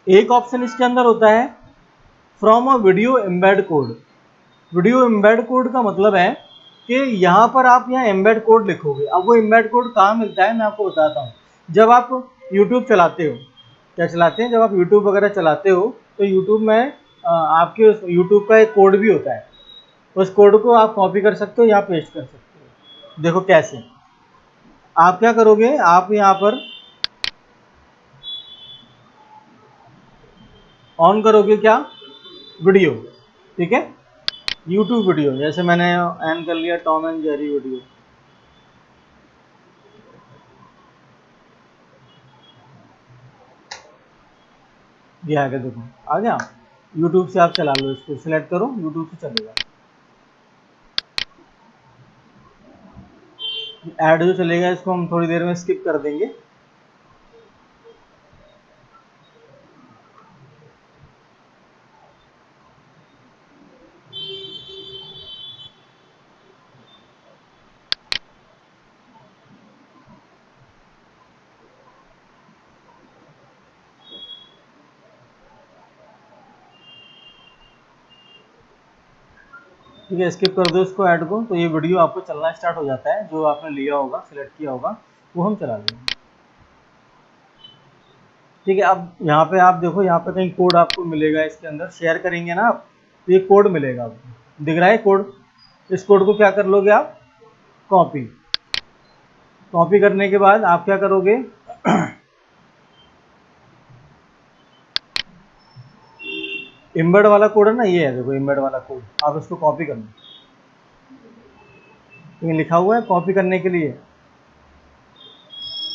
एक ऑप्शन इसके अंदर होता है from a video embed code. Video embed code का मतलब है कि यहाँ पर आप यहाँ एम्बेड कोड लिखोगे। अब वो एम्बेड कोड कहाँ मिलता है मैं आपको बताता हूँ। जब आप यूट्यूब चलाते हो, क्या चलाते हैं, जब आप यूट्यूब वगैरह चलाते हो तो यूट्यूब में आपके यूट्यूब का एक कोड भी होता है, उस कोड को आप कॉपी कर सकते हो या पेस्ट कर सकते हो। देखो कैसे, आप क्या करोगे, आप यहाँ पर ऑन करोगे क्या, वीडियो, ठीक है, यूट्यूब वीडियो, जैसे मैंने ऑन कर लिया टॉम एंड जेरी वीडियो, ये आ गया, देखो आ गया। यूट्यूब से आप चला लो, इसको सिलेक्ट करो, यूट्यूब से चलेगा। ऐड जो चलेगा इसको हम थोड़ी देर में स्किप कर देंगे। ठीक है, स्किप कर दो इसको, ऐड को। तो ये वीडियो आपको चलना स्टार्ट हो जाता है, जो आपने लिया होगा, सिलेक्ट किया होगा, वो हम चला लेंगे। ठीक है, अब यहाँ पे आप देखो, यहाँ पे कहीं कोड आपको मिलेगा, इसके अंदर शेयर करेंगे ना आप, तो ये कोड मिलेगा आपको, दिख रहा है कोड। इस कोड को क्या कर लोगे आप, कॉपी। कॉपी करने के बाद आप क्या करोगे, इम्बेड वाला कोड है ना, ये है देखो इम्बेड वाला कोड, आप इसको कॉपी कर लो। ये लिखा हुआ है कॉपी करने के लिए,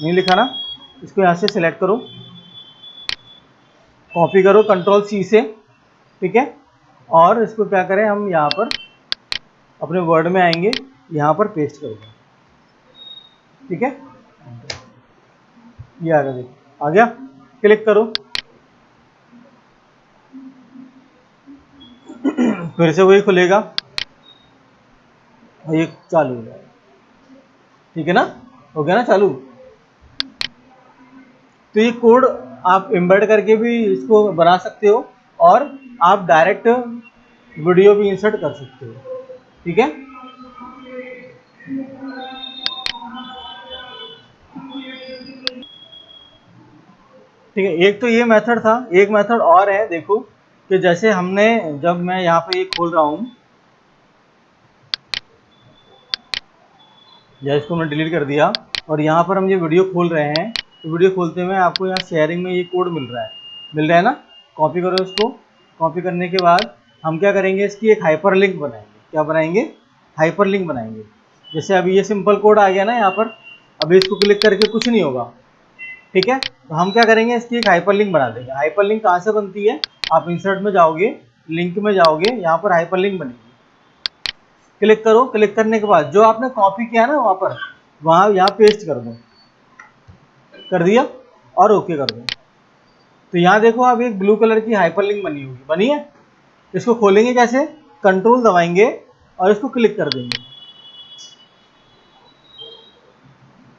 नहीं लिखा ना, इसको यहाँ से सिलेक्ट करो, कॉपी करो कंट्रोल सी से, ठीक है। और इसको क्या करें, हम यहाँ पर अपने वर्ड में आएंगे, यहाँ पर पेस्ट करेंगे, ठीक है। ये आ गया, देखो आ गया, क्लिक करो, फिर से वही खुलेगा, ये चालू हो जाएगा, ठीक है ना, हो गया ना चालू। तो ये कोड आप एम्बेड करके भी इसको बना सकते हो, और आप डायरेक्ट वीडियो भी इंसर्ट कर सकते हो, ठीक है। ठीक है, एक तो ये मेथड था, एक मेथड और है, देखो कि जैसे हमने, जब मैं यहाँ पे ये खोल रहा हूँ, या इसको मैं डिलीट कर दिया, और यहाँ पर हम ये वीडियो खोल रहे हैं, तो वीडियो खोलते हुए आपको यहाँ शेयरिंग में ये कोड मिल रहा है ना, कॉपी करो इसको। कॉपी करने के बाद हम क्या करेंगे, इसकी एक हाइपर लिंक बनाएंगे। क्या बनाएंगे, हाइपर लिंक बनाएंगे। जैसे अभी ये सिंपल कोड आ गया ना यहाँ पर, अभी इसको क्लिक करके कुछ नहीं होगा, ठीक है। तो हम क्या करेंगे, इसकी एक हाइपर लिंक बना देंगे। हाइपर लिंक कहाँ से बनती है, आप इंसर्ट में जाओगे, लिंक में जाओगे, यहाँ पर हाइपर लिंक बनेगी, क्लिक करो। क्लिक करने के बाद जो आपने कॉपी किया ना वहाँ पर, वहाँ यहाँ पेस्ट कर दो, कर दिया, और ओके कर दो। तो यहाँ देखो, अब एक ब्लू कलर की हाइपर लिंक बनी होगी, बनी है, इसको खोलेंगे कैसे, कंट्रोल दबाएंगे और इसको क्लिक कर देंगे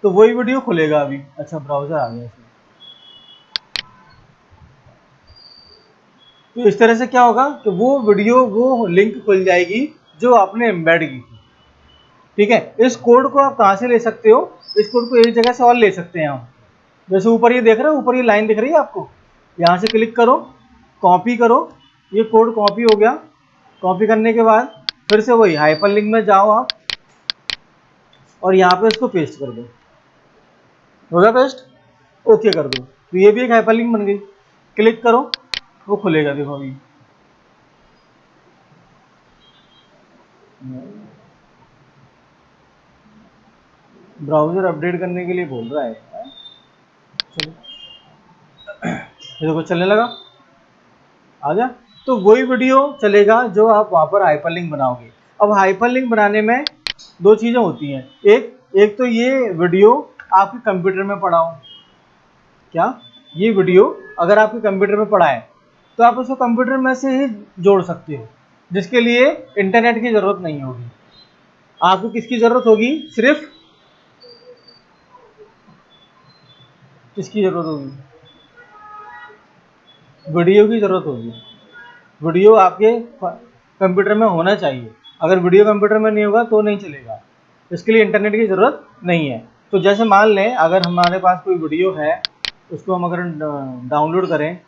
तो वही वीडियो खुलेगा अभी। अच्छा ब्राउजर आ गया इसमें। तो इस तरह से क्या होगा कि वो वीडियो, वो लिंक खुल जाएगी जो आपने एम्बेड की थी। ठीक है, इस कोड को आप कहाँ से ले सकते हो, इस कोड को एक जगह से और ले सकते हैं हम। जैसे ऊपर ये देख रहे हो, ऊपर ये लाइन दिख रही है आपको, यहाँ से क्लिक करो, कॉपी करो, ये कोड कॉपी हो गया। कॉपी करने के बाद फिर से वही हाइपरलिंक में जाओ आप और यहाँ पे इसको पेस्ट कर दो। हो गया पेस्ट, ओके कर दो, तो ये भी एक हाइपरलिंक बन गई। क्लिक करो, वो खुलेगा, देखो अभी। ब्राउजर अपडेट करने के लिए बोल रहा है। चलो ये देखो चलने लगा, आ गया। तो वही वीडियो चलेगा जो आप वहाँ पर हाइपरलिंक बनाओगे। अब हाइपरलिंक बनाने में दो चीज़ें होती हैं, एक तो ये वीडियो आपके कंप्यूटर में पड़ा हो। क्या, ये वीडियो अगर आपके कंप्यूटर में पड़ा है तो आप उसको कंप्यूटर में से ही जोड़ सकते हो, जिसके लिए इंटरनेट की ज़रूरत नहीं होगी। आपको किसकी ज़रूरत होगी, सिर्फ किसकी ज़रूरत होगी, वीडियो की ज़रूरत होगी। वीडियो आपके कंप्यूटर में होना चाहिए। अगर वीडियो कंप्यूटर में नहीं होगा तो नहीं चलेगा, इसके लिए इंटरनेट की ज़रूरत नहीं है। तो जैसे मान लें अगर हमारे पास कोई वीडियो है, उसको हम अगर डाउनलोड करें,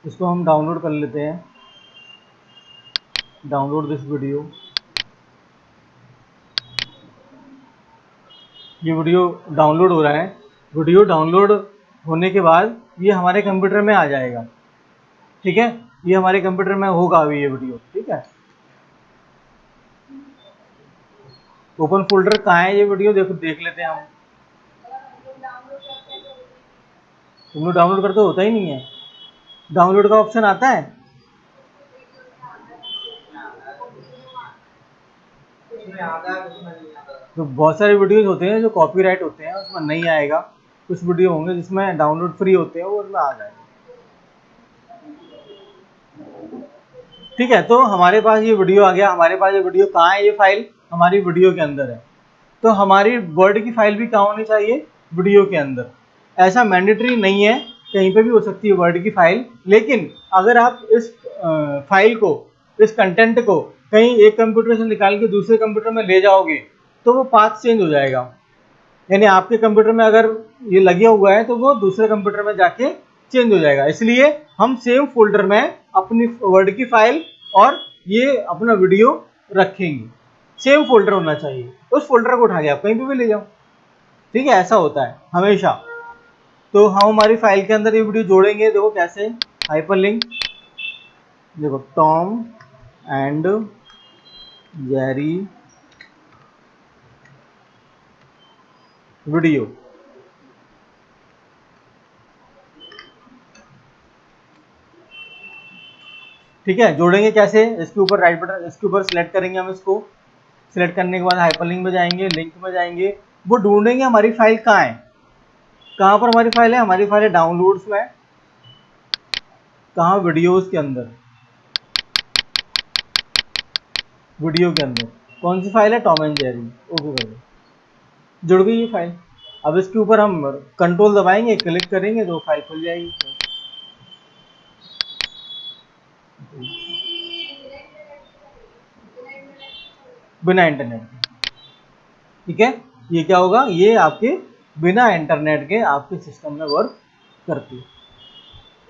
इसको हम डाउनलोड कर लेते हैं, डाउनलोड दिस वीडियो। ये वीडियो डाउनलोड हो रहा है। वीडियो डाउनलोड होने के बाद ये हमारे कंप्यूटर में आ जाएगा। ठीक है, ये हमारे कंप्यूटर में होगा अभी ये वीडियो। ठीक है, ओपन फोल्डर कहाँ है ये वीडियो, देखो देख लेते हैं हम। तुम लोग डाउनलोड करते होता ही नहीं है, डाउनलोड का ऑप्शन आता है। तो बहुत सारे वीडियोस होते हैं जो कॉपीराइट होते हैं, उसमें नहीं आएगा। कुछ वीडियो होंगे जिसमें डाउनलोड फ्री होते हैं, वो उसमें आ जाएगा। ठीक है, तो हमारे पास ये वीडियो आ गया। हमारे पास ये वीडियो कहाँ है, ये फाइल हमारी वीडियो के अंदर है। तो हमारी वर्ड की फाइल भी कहाँ होनी चाहिए, वीडियो के अंदर। ऐसा मैंडेटरी नहीं है, कहीं पे भी हो सकती है वर्ड की फाइल। लेकिन अगर आप इस फाइल को, इस कंटेंट को कहीं एक कंप्यूटर से निकाल के दूसरे कंप्यूटर में ले जाओगे तो वो पाथ चेंज हो जाएगा। यानी आपके कंप्यूटर में अगर ये लगे हुआ है तो वो दूसरे कंप्यूटर में जाके चेंज हो जाएगा। इसलिए हम सेम फोल्डर में अपनी वर्ड की फाइल और ये अपना वीडियो रखेंगे। सेम फोल्डर होना चाहिए, उस फोल्डर को उठा के आप कहीं पे भी ले जाओ। ठीक है, ऐसा होता है हमेशा। तो हम हमारी फाइल के अंदर ये वीडियो जोड़ेंगे, देखो कैसे, हाइपरलिंक। देखो टॉम एंड जेरी वीडियो। ठीक है, जोड़ेंगे कैसे, इसके ऊपर राइट बटन, इसके ऊपर सिलेक्ट करेंगे हम। इसको सिलेक्ट करने के बाद हाइपरलिंक में जाएंगे, लिंक में जाएंगे, वो ढूंढेंगे हमारी फाइल कहाँ है। कहाँ पर हमारी फाइल है, हमारी फाइल है डाउनलोड्स में। कहाँ, वीडियोस के अंदर, वीडियो के अंदर कौन सी फाइल है, टॉम एंड जेरी। ओके कर दो, जुड़ गई ये फाइल। अब इसके ऊपर हम कंट्रोल दबाएंगे, क्लिक करेंगे तो फाइल खुल जाएगी बिना इंटरनेट के। ठीक है, ये क्या होगा, ये आपके बिना इंटरनेट के आपके सिस्टम में वर्क करती है।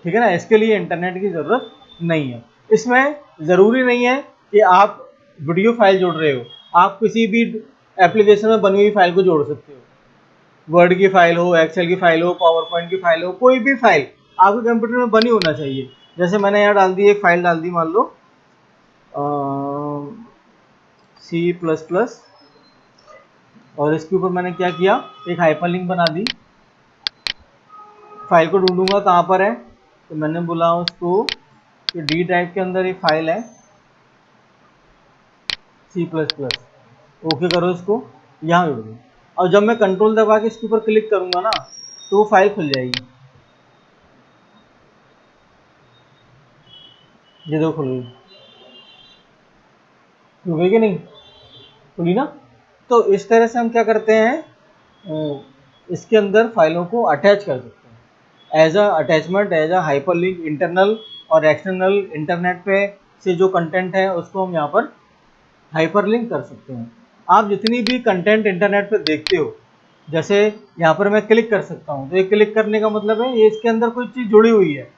ठीक है ना, इसके लिए इंटरनेट की ज़रूरत नहीं है। इसमें ज़रूरी नहीं है कि आप वीडियो फाइल जोड़ रहे हो, आप किसी भी एप्लीकेशन में बनी हुई फाइल को जोड़ सकते हो। वर्ड की फाइल हो, एक्सेल की फाइल हो, पावर पॉइंट की फाइल हो, कोई भी फाइल आपके कंप्यूटर में बनी होना चाहिए। जैसे मैंने यहाँ डाल दी, एक फाइल डाल दी, मान लो C++, और इसके ऊपर मैंने क्या किया, एक हाइपरलिंक बना दी। फाइल को ढूंढूंगा कहाँ पर है, तो मैंने बोला उसको कि डी ड्राइव के अंदर एक फाइल है C++। ओके करो इसको, यहाँ जोड़ दो। और जब मैं कंट्रोल दबा के इसके ऊपर क्लिक करूंगा ना तो वो फाइल खुल जाएगी। ये देखो खुल गई, खुल गई कि नहीं, खुली ना। तो इस तरह से हम क्या करते हैं, इसके अंदर फाइलों को अटैच कर सकते हैं as a attachment, as a hyperlink. Internal और एक्सटर्नल इंटरनेट पे से जो कंटेंट है उसको हम यहाँ पर हाइपरलिंक कर सकते हैं। आप जितनी भी कंटेंट इंटरनेट पे देखते हो, जैसे यहाँ पर मैं क्लिक कर सकता हूँ, तो ये क्लिक करने का मतलब है ये इसके अंदर कोई चीज़ जुड़ी हुई है,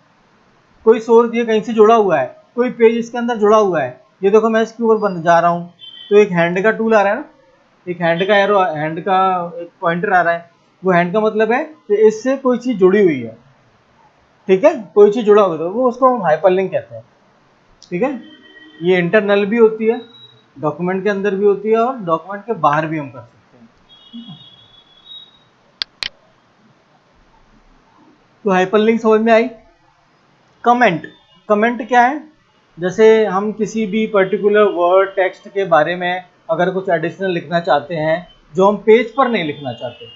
कोई सोर्स ये कहीं से जुड़ा हुआ है, कोई पेज इसके अंदर जुड़ा हुआ है। ये देखो मैं इसके ऊपर बन जा रहा हूँ, तो एक हैंड का टूल आ रहा है ना, एक हैंड का एरो, हैंड का एक पॉइंटर आ रहा है, वो हैंड का मतलब है कि इससे कोई चीज़ जुड़ी हुई है। ठीक है, कोई चीज़ जुड़ा हुआ है तो वो उसको हम हाइपरलिंक कहते हैं। ठीक है, ये इंटरनल भी होती है, डॉक्यूमेंट के अंदर भी होती है और डॉक्यूमेंट के बाहर भी हम कर सकते हैं। तो हाइपरलिंक समझ में आई। कमेंट, कमेंट क्या है, जैसे हम किसी भी पर्टिकुलर वर्ड टेक्स्ट के बारे में अगर कुछ एडिशनल लिखना चाहते हैं जो हम पेज पर नहीं लिखना चाहते,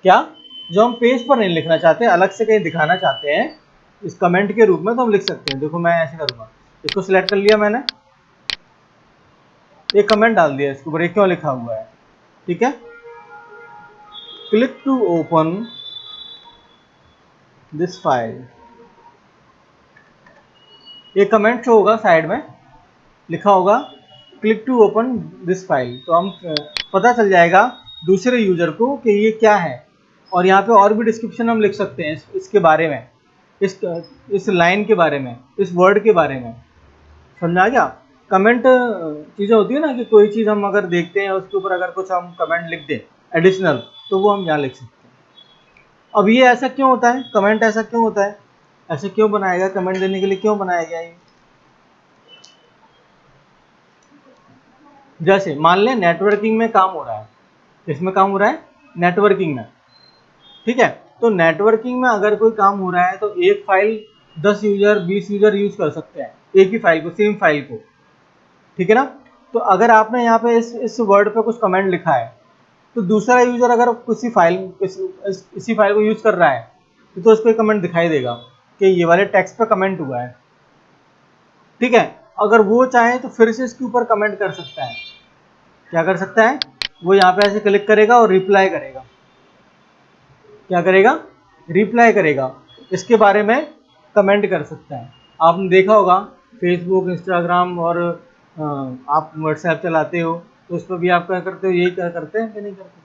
क्या, जो हम पेज पर नहीं लिखना चाहते, अलग से कहीं दिखाना चाहते हैं, इस कमेंट के रूप में तो हम लिख सकते हैं। देखो मैं ऐसे करूँगा, इसको सिलेक्ट कर लिया मैंने, एक कमेंट डाल दिया इसके ऊपर, ये क्यों लिखा हुआ है। ठीक है, click to open this file, एक कमेंट शो होगा साइड में, लिखा होगा click to open this file, तो हम पता चल जाएगा दूसरे यूजर को कि ये क्या है। और यहाँ पे और भी डिस्क्रिप्शन हम लिख सकते हैं इसके बारे में, इस लाइन के बारे में, इस वर्ड के बारे में। समझा क्या। कमेंट चीज़ें होती है ना कि कोई चीज़ हम अगर देखते हैं उसके ऊपर अगर कुछ हम कमेंट लिख दें एडिशनल, तो वो हम यहाँ लिख सकते हैं। अब ये ऐसा क्यों होता है, कमेंट ऐसा क्यों होता है, ऐसे क्यों बनाया गया, कमेंट देने के लिए क्यों बनाया गया ये। जैसे मान लें नेटवर्किंग में काम हो रहा है, इसमें काम हो रहा है नेटवर्किंग में। ठीक है, तो नेटवर्किंग में अगर कोई काम हो रहा है तो एक फाइल 10 यूजर 20 यूजर यूज कर सकते हैं, एक ही फाइल को, सेम फाइल को। ठीक है ना। तो अगर आपने यहाँ पे इस वर्ड पे कुछ कमेंट लिखा है, तो दूसरा यूजर अगर इसी फाइल को यूज कर रहा है तो उसको कमेंट दिखाई देगा कि ये वाले टेक्स्ट पे कमेंट हुआ है। ठीक है, अगर वो चाहे तो फिर से इसके ऊपर कमेंट कर सकता है। क्या कर सकता है, वो यहाँ पे ऐसे क्लिक करेगा और रिप्लाई करेगा। क्या करेगा, रिप्लाई करेगा, इसके बारे में कमेंट कर सकता है। आपने देखा होगा फेसबुक, इंस्टाग्राम और आप व्हाट्सएप चलाते हो तो उस पर भी आप क्या करते हो, यही क्या करते हैं कि नहीं करते।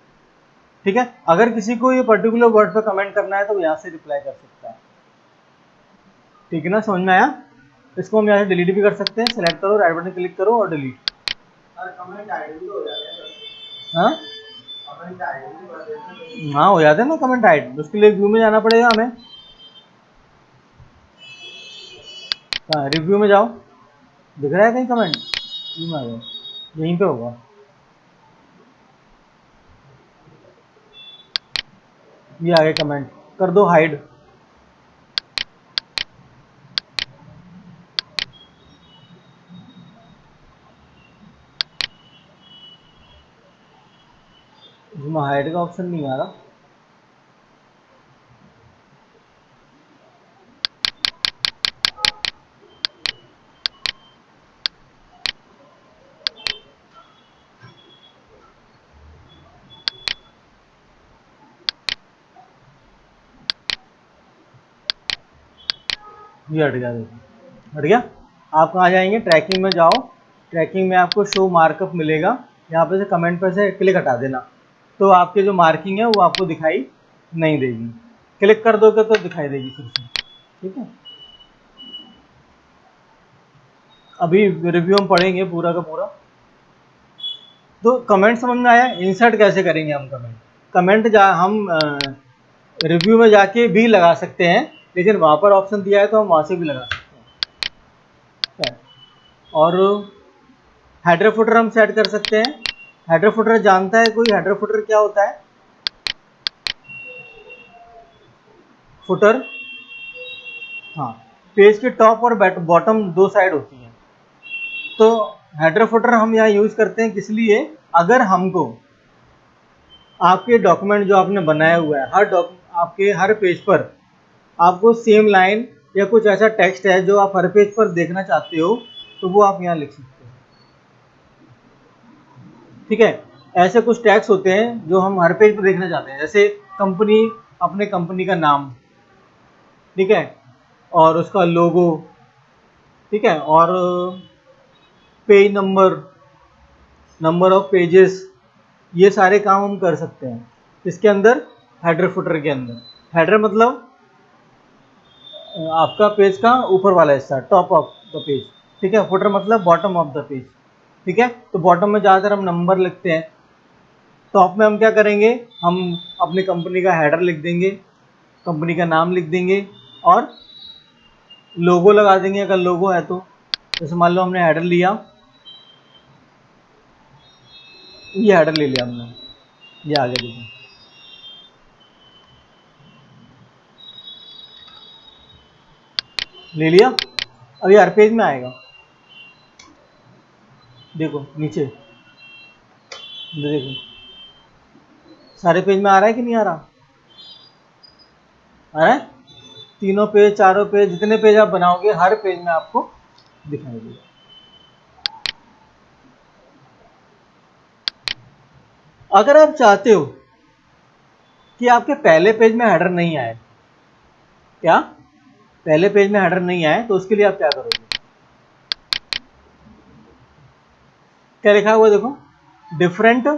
ठीक है, अगर किसी को ये पर्टिकुलर वर्ड पर कमेंट करना है तो वो यहाँ से रिप्लाई कर सकता है। ठीक है ना, समझ में आया। इसको हम यहाँ से डिलीट भी कर सकते हैं, सेलेक्ट करो, राइट बटन क्लिक करो और डिलीट। हाँ हाँ, हो जाता है ना कमेंट हाइड, उसके लिए व्यू में जाना पड़ेगा हमें। हाँ, रिव्यू में जाओ, दिख रहा है कहीं कमेंट, व्यू में आ जाओ, यहीं पे होगा, ये आगे कमेंट कर दो हाइड। इसमें हाइड का ऑप्शन नहीं आ रहा। ये हट गया, देखो हट गया। आप कहाँ जाएंगे, ट्रैकिंग में जाओ, ट्रैकिंगे में आपको शो मार्कअप मिलेगा, यहाँ पे से कमेंट पर से क्लिक हटा देना, तो आपके जो मार्किंग है वो आपको दिखाई नहीं देगी। क्लिक कर दोगे तो दिखाई देगी फिर से। ठीक है, अभी रिव्यू हम पढ़ेंगे पूरा का पूरा। तो कमेंट समझ में आया, इंसर्ट कैसे करेंगे हम कमेंट। कमेंट हम रिव्यू में जाके भी लगा सकते हैं, लेकिन वहाँ पर ऑप्शन दिया है तो हम वहाँ से भी लगा सकते हैं। और हेडर फुटर हम सेट कर सकते हैं। हेडर फुटर जानता है कोई, हेडर फुटर क्या होता है। फुटर, हाँ, पेज के टॉप और बॉटम दो साइड होती हैं। तो हेडर फुटर हम यहाँ यूज करते हैं किस लिए, अगर हमको आपके डॉक्यूमेंट जो आपने बनाया हुआ है, आपके हर पेज पर आपको सेम लाइन या कुछ ऐसा टेक्स्ट है जो आप हर पेज पर देखना चाहते हो, तो वो आप यहाँ लिख सकते हो। ठीक है, ऐसे कुछ टैग्स होते हैं जो हम हर पेज पर देखना चाहते हैं, जैसे कंपनी, अपने कंपनी का नाम, ठीक है, और उसका लोगो, ठीक है, और page number, number of pages, ये सारे काम हम कर सकते हैं इसके अंदर, हेडर फुटर के अंदर। हेडर मतलब आपका पेज का ऊपर वाला हिस्सा, टॉप ऑफ द पेज, ठीक है। फुटर मतलब बॉटम ऑफ द पेज, ठीक है। तो बॉटम में ज़्यादातर हम नंबर लिखते हैं, टॉप में हम क्या करेंगे, हम अपनी कंपनी का हेडर लिख देंगे, कंपनी का नाम लिख देंगे और लोगो लगा देंगे अगर लोगो है तो। जैसे मान लो हमने हेडर लिया, ये हेडर ले लिया हमने, ये आगे देखो, ले लिया। अब ये हर पेज में आएगा, देखो नीचे, देखो सारे पेज में आ रहा है कि नहीं आ रहा, आ रहा है। तीनों पेज, चारों पेज, जितने पेज आप बनाओगे हर पेज में आपको दिखाई देगा। अगर आप चाहते हो कि आपके पहले पेज में हेडर नहीं आए, क्या पहले पेज में हेडर नहीं आए, तो उसके लिए आप क्या करोगे, क्या लिखा हुआ देखो, डिफरेंट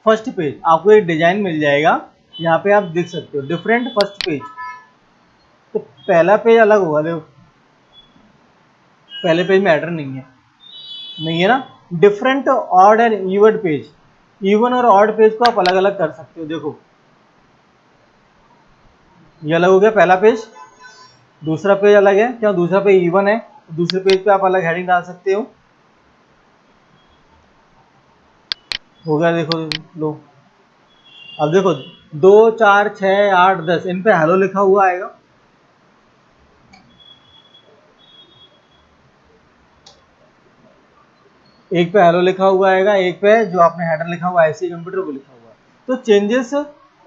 फर्स्ट पेज, आपको एक डिजाइन मिल जाएगा, यहाँ पे आप देख सकते हो डिफरेंट फर्स्ट पेज। तो पहला पेज अलग होगा, देखो पहले पेज में हेडर नहीं है, नहीं है ना। Different odd and even page, even और ऑड पेज को आप अलग अलग कर सकते हो। देखो ये अलग हो गया पहला पेज, दूसरा पेज अलग है, क्या दूसरा पेज इवन है, दूसरे पेज पे आप अलग हेडिंग डाल सकते हो गया। देखो लो, अब देखो 2, 4, 6, 8, 10 इन पे हेलो लिखा हुआ आएगा, एक पे हेलो लिखा हुआ आएगा, एक पे जो आपने हेडर लिखा हुआ है ऐसे कंप्यूटर को लिखा हुआ है। तो चेंजेस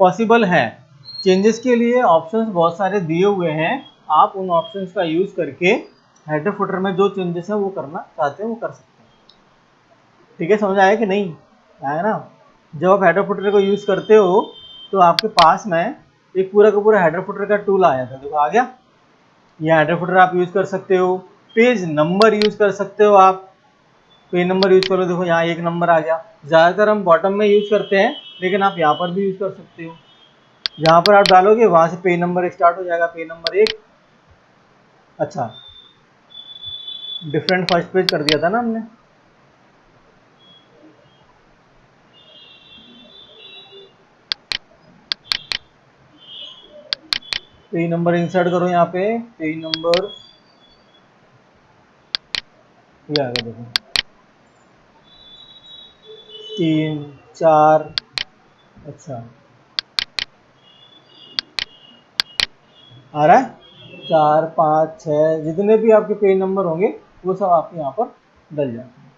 पॉसिबल हैं, चेंजेस के लिए ऑप्शंस बहुत सारे दिए हुए हैं, आप उन ऑप्शंस का यूज करके हेडर फुटर में जो चेंजेस है वो करना चाहते हैं वो कर सकते हैं। ठीक है, समझ आया कि नहीं आया ना। जब आप हेडर फुटर को यूज करते हो तो आपके पास में एक पूरा का पूरा हेडर फुटर का टूल आया था, देखो आ गया। ये हेडर फुटर आप यूज कर सकते हो, पेज नंबर यूज कर सकते हो, आप पेज नंबर यूज करो, देखो यहाँ 1 नंबर आ गया। ज़्यादातर हम बॉटम में यूज करते हैं, लेकिन आप यहाँ पर भी यूज कर सकते हो, जहाँ पर आप डालोगे वहां से पेज नंबर स्टार्ट हो जाएगा, पेज नंबर 1। अच्छा, डिफरेंट फर्स्ट पेज कर दिया था ना हमने, पेज नंबर इंसर्ट करो यहाँ पे, पेज नंबर ये आ गया, देखो 3, 4, अच्छा आ रहा है, 4, 5, 6 जितने भी आपके पेज नंबर होंगे वो सब आपके यहाँ पर डल जाते हैं।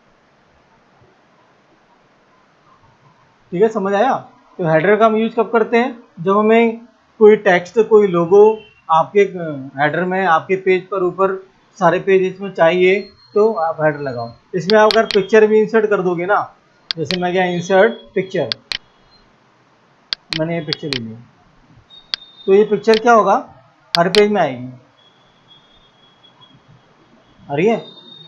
ठीक है, समझ आया। तो हेडर का हम यूज कब करते हैं, जब हमें कोई टेक्स्ट, कोई लोगो आपके हेडर में, आपके पेज पर ऊपर सारे पेज इसमें चाहिए, तो आप हेडर लगाओ। इसमें आप अगर पिक्चर भी इंसर्ट कर दोगे ना, जैसे मैं गया इंसर्ट पिक्चर, मैंने ये पिक्चर ले लिया, तो ये पिक्चर क्या होगा, हर पेज में आएगी, आ रही है।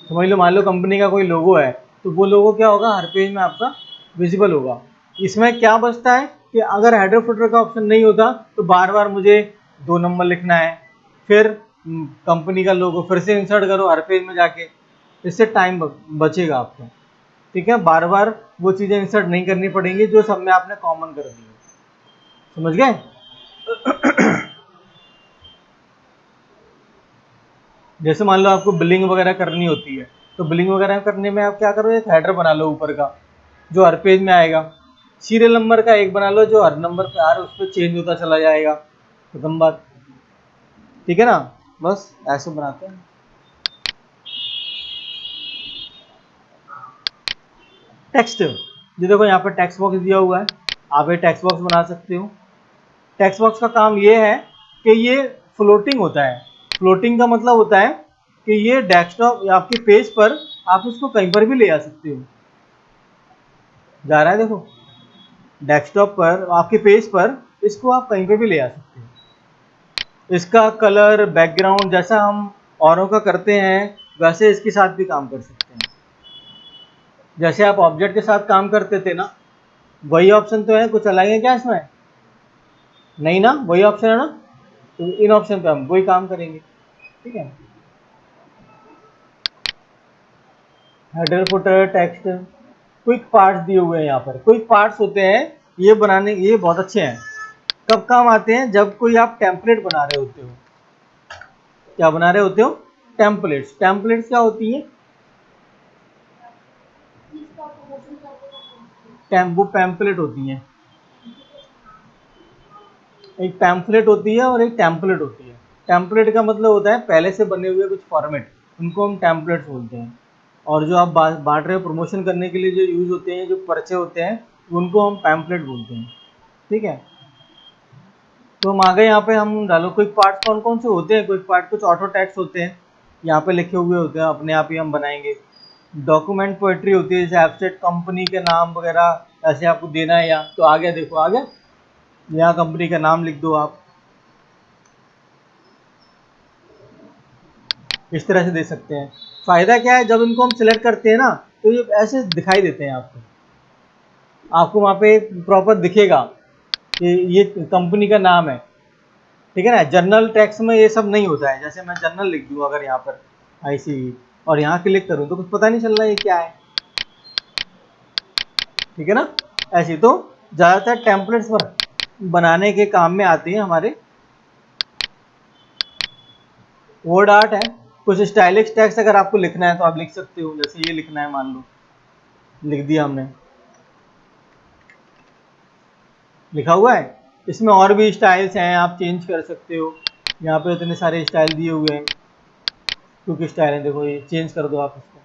समझ लो, मान लो कंपनी का कोई लोगो है, तो वो लोगो क्या होगा, हर पेज में आपका विजिबल होगा। इसमें क्या बचता है कि अगर हेडर फुटर का ऑप्शन नहीं होता तो बार बार मुझे 2 नंबर लिखना है, फिर कंपनी का लोगो फिर से इंसर्ट करो हर पेज में जाके, इससे टाइम बचेगा आपको। ठीक है, बार बार वो चीज़ें इंसर्ट नहीं करनी पड़ेंगी जो सब में आपने कॉमन कर दी है। समझ गए। जैसे मान लो आपको बिलिंग वगैरह करनी होती है, तो बिलिंग वगैरह करने में आप क्या करो, एक हेडर बना लो ऊपर का जो हर पेज में आएगा, सीरियल नंबर का एक बना लो जो हर नंबर पे हर उस पर चेंज होता चला जाएगा, खत्म बात। ठीक है ना, बस ऐसे बनाते हैं। टेक्स्ट, ये देखो यहाँ पर टेक्स्ट बॉक्स दिया हुआ है, आप ये टेक्स्ट बॉक्स बना सकते हो। टेक्स्ट बॉक्स का काम ये है कि ये फ्लोटिंग होता है, फ्लोटिंग का मतलब होता है कि ये डेस्कटॉप या आपके पेज पर आप इसको कहीं पर भी ले आ सकते हो। जा रहा है देखो, डेस्कटॉप पर आपके पेज पर इसको आप कहीं पे भी ले आ सकते हो। इसका कलर बैकग्राउंड जैसा हम औरों का करते हैं वैसे इसके साथ भी काम कर सकते हैं। जैसे आप ऑब्जेक्ट के साथ काम करते थे ना, वही ऑप्शन तो है, कुछ अलग है क्या इसमें? नहीं ना, वही ऑप्शन है ना, तो इन ऑप्शन पे हम वही काम करेंगे। ठीक है, header footer text quick parts दिए हुए हैं। यहाँ पर क्विक पार्ट्स होते हैं, ये बनाने ये बहुत अच्छे हैं। कब काम आते हैं? जब कोई आप टेम्पलेट बना रहे होते हो। क्या बना रहे होते हो? टेम्पलेट्स। टेम्पलेट्स क्या होती है? वो पैम्पलेट होती है। एक पैम्पलेट होती है और एक टेम्पलेट होती है। टेम्पलेट का मतलब होता है पहले से बने हुए कुछ फॉर्मेट, उनको हम टेम्पलेट्स बोलते हैं। और जो आप बांट रहे हो प्रमोशन करने के लिए जो यूज होते हैं, जो पर्चे होते हैं, उनको हम पैम्पलेट बोलते हैं। ठीक है, तो हम आ गए यहाँ पे, हम डालो क्विक पार्ट्स कौन कौन से होते हैं। क्विक पार्ट कुछ ऑटो टैक्स होते हैं, यहाँ पे लिखे हुए होते हैं, अपने आप ही हम बनाएंगे। डॉक्यूमेंट पोएट्री होती है, जैसे एब्स्ट्रैक्ट कंपनी के नाम वगैरह ऐसे आपको देना है। यहाँ तो आ गया, देखो आ गया, यहाँ कंपनी का नाम लिख दो आप, इस तरह से दे सकते हैं। फ़ायदा क्या है, जब इनको हम सिलेक्ट करते हैं ना तो ये ऐसे दिखाई देते हैं आपको। आपको वहाँ पे प्रॉपर दिखेगा कि ये कंपनी का नाम है। ठीक है ना, जर्नल टेक्स्ट में ये सब नहीं होता है। जैसे मैं जर्नल लिख दूँ अगर यहाँ पर IC और यहाँ क्लिक करूँ तो कुछ पता नहीं चल रहा है ये क्या है। ठीक है ना, ऐसी तो ज़्यादातर टेम्पलेट्स पर बनाने के काम में आती है हमारे। वर्ड आर्ट है, कुछ स्टाइलिश टेक्स्ट अगर आपको लिखना है तो आप लिख सकते हो। जैसे ये लिखना है, मान लो लिख दिया हमने, लिखा हुआ है। इसमें और भी स्टाइल्स हैं, आप चेंज कर सकते हो। यहाँ पे इतने सारे स्टाइल दिए हुए हैं, क्योंकि स्टाइल है, देखो ये चेंज कर दो आप इसको,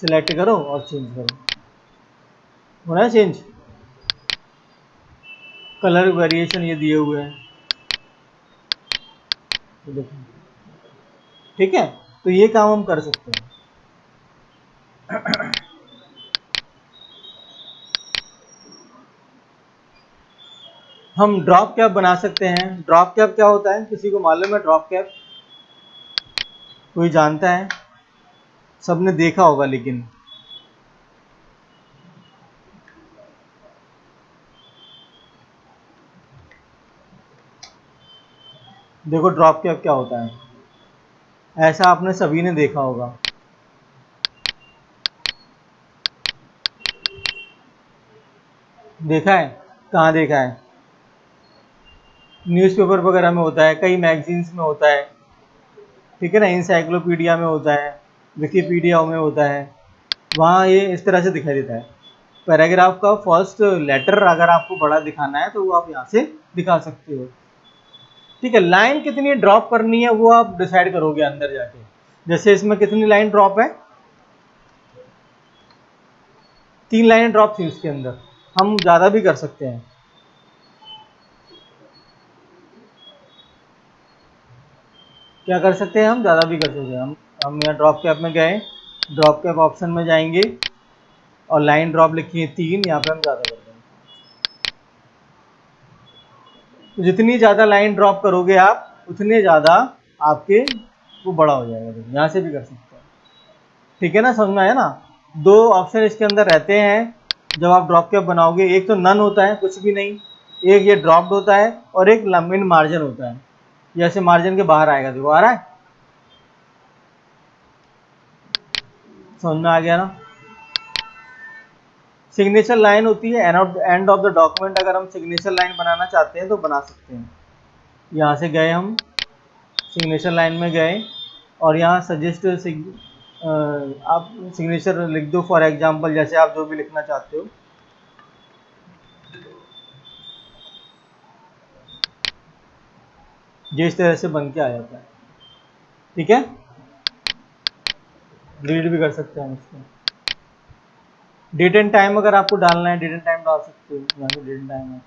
सिलेक्ट करो और चेंज करो, हो रहा है चेंज। कलर वेरिएशन ये दिए हुए हैं, तो देखो। ठीक है, तो ये काम हम कर सकते हैं। हम ड्रॉप कैप बना सकते हैं। ड्रॉप कैप क्या होता है, किसी को मालूम है ड्रॉप कैप? कोई जानता है? सबने देखा होगा लेकिन। देखो ड्रॉप कैप क्या होता है, ऐसा आपने सभी ने देखा होगा। देखा है? कहाँ देखा है? न्यूज़पेपर वगैरह में होता है, कई मैगजीन्स में होता है। ठीक है ना, इंसाइक्लोपीडिया में होता है, विकीपीडिया में होता है। वहाँ ये इस तरह से दिखाई देता है। पैराग्राफ का फर्स्ट लेटर अगर आपको बड़ा दिखाना है तो वो आप यहाँ से दिखा सकते हो। ठीक है, लाइन कितनी ड्रॉप करनी है वो आप डिसाइड करोगे अंदर जाके। जैसे इसमें कितनी लाइन ड्रॉप है, 3 लाइनें ड्रॉप थी इसके अंदर। हम ज़्यादा भी कर सकते हैं। क्या कर सकते हैं, हम ज़्यादा भी कर सकते हैं। हम यहाँ ड्रॉप कैप में गए, ड्रॉप कैप ऑप्शन में जाएंगे और लाइन ड्रॉप लिखी है 3, यहाँ पे हम ज़्यादा कर देंगे। तो जितनी ज़्यादा लाइन ड्रॉप करोगे आप उतने ज़्यादा आपके वो बड़ा हो जाएगा। देखो यहाँ से भी कर सकते हैं। ठीक है ना, समझ में आया ना? 2 ऑप्शन इसके अंदर रहते हैं जब आप ड्रॉप कैप बनाओगे। एक तो नन होता है, कुछ भी नहीं। एक ये ड्रॉप्ड होता है और एक इन मार्जिन होता है, जैसे मार्जिन के बाहर आएगा। देखो आ रहा है, समझ में आ गया ना? सिग्नेचर लाइन होती है एंड ऑफ द डॉक्यूमेंट। अगर हम सिग्नेचर लाइन बनाना चाहते हैं तो बना सकते हैं। यहाँ से गए हम सिग्नेचर लाइन में गए और यहाँ सजेस्ट आप सिग्नेचर लिख दो फॉर एग्जांपल, जैसे आप जो भी लिखना चाहते हो। ये इस तरह से बन के आ जाता है। ठीक है, रीड भी कर सकते हैं हम इसको। डेट एंड टाइम अगर आपको डालना है, डेट एंड टाइम डाल सकते हो। यहाँ से डेट एंड टाइम है,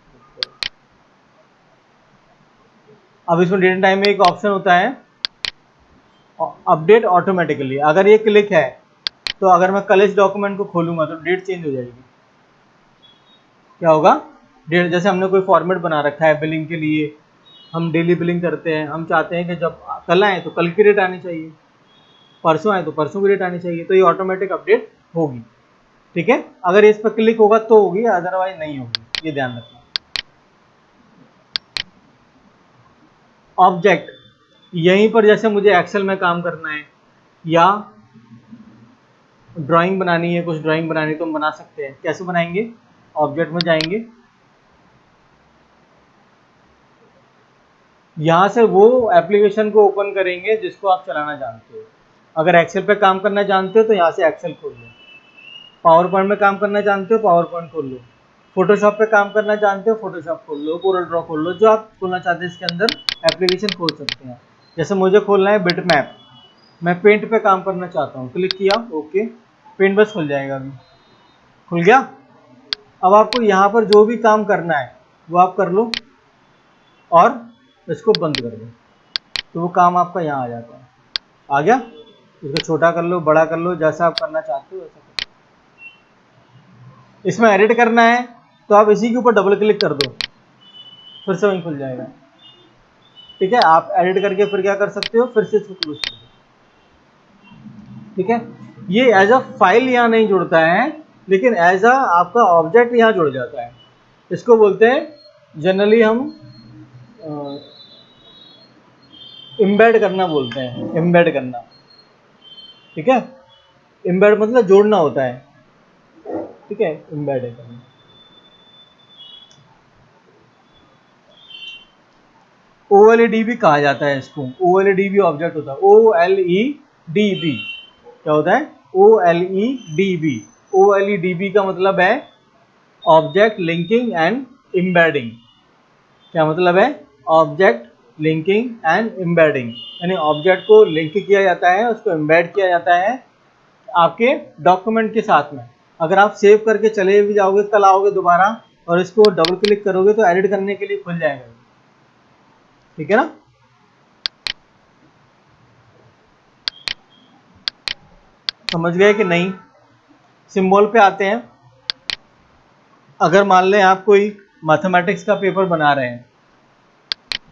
अब इसमें डेट एंड टाइम में एक ऑप्शन होता है अपडेट ऑटोमेटिकली। अगर ये क्लिक है तो अगर मैं कल इस डॉक्यूमेंट को खोलूंगा तो डेट चेंज हो जाएगी। क्या होगा? डेट, जैसे हमने कोई फॉर्मेट बना रखा है बिलिंग के लिए, हम डेली बिलिंग करते हैं, हम चाहते हैं कि जब कल आए तो कल की डेट आनी चाहिए, परसों आए तो परसों की डेट आनी चाहिए, तो ये ऑटोमेटिक अपडेट होगी। ठीक है, अगर इस पर क्लिक होगा तो होगी, अदरवाइज नहीं होगी, ये ध्यान रखना। ऑब्जेक्ट, यहीं पर जैसे मुझे एक्सेल में काम करना है या ड्राइंग बनानी है, कुछ ड्राइंग बनानी है तो हम बना सकते हैं। कैसे बनाएंगे? ऑब्जेक्ट में जाएंगे, यहाँ से वो एप्लीकेशन को ओपन करेंगे जिसको आप चलाना जानते हो। अगर एक्सेल पे काम करना जानते हो तो यहाँ से एक्सेल खोल लो, पावर पॉइंट में काम करना जानते हो पावर पॉइंट खोल लो, फोटोशॉप पे काम करना जानते हो फोटोशॉप खोल लो, कोरल ड्रॉ खोल लो, जो आप खोलना चाहते हैं इसके अंदर एप्लीकेशन खोल सकते हैं। जैसे मुझे खोलना है बिट मैप, मैं पेंट पे काम करना चाहता हूँ, क्लिक किया, ओके, पेंट बस खुल जाएगा, अभी खुल गया। अब आपको यहाँ पर जो भी काम करना है वो आप कर लो और इसको बंद कर दो, तो वो काम आपका यहाँ आ जाता है। आ गया? इसको छोटा कर लो, बड़ा कर लो, जैसा आप करना चाहते हो वैसा कर लो। इसमें एडिट करना है तो आप इसी के ऊपर डबल क्लिक कर दो, फिर से वहीं खुल जाएगा। ठीक है, आप एडिट करके फिर क्या कर सकते हो, फिर से इसको क्लोज कर दो। ठीक है, ये एज अ फाइल यहाँ नहीं जुड़ता है, लेकिन एज अ आपका ऑब्जेक्ट यहाँ जुड़ जाता है। इसको बोलते हैं जनरली हम एम्बेड करना बोलते हैं, एम्बेड करना। ठीक है, एम्बेड मतलब जोड़ना होता है। ठीक है, एम्बेड करना। OLEDB कहा जाता है इसको, OLEDB ऑब्जेक्ट होता है, OLEDB क्या होता है? OLEDB। OLEDB का मतलब है ऑब्जेक्ट लिंकिंग एंड एम्बेडिंग। क्या मतलब है? ऑब्जेक्ट लिंकिंग एंड एम्बेडिंग, यानी ऑब्जेक्ट को लिंक किया जाता है, उसको एम्बेड किया जाता है आपके डॉक्यूमेंट के साथ में। अगर आप सेव करके चले भी जाओगे, कल आओगे दोबारा और इसको डबल क्लिक करोगे तो एडिट करने के लिए खुल जाएगा। ठीक है ना? समझ गए कि नहीं? सिंबल पे आते हैं। अगर मान लें आप कोई मैथमेटिक्स का पेपर बना रहे हैं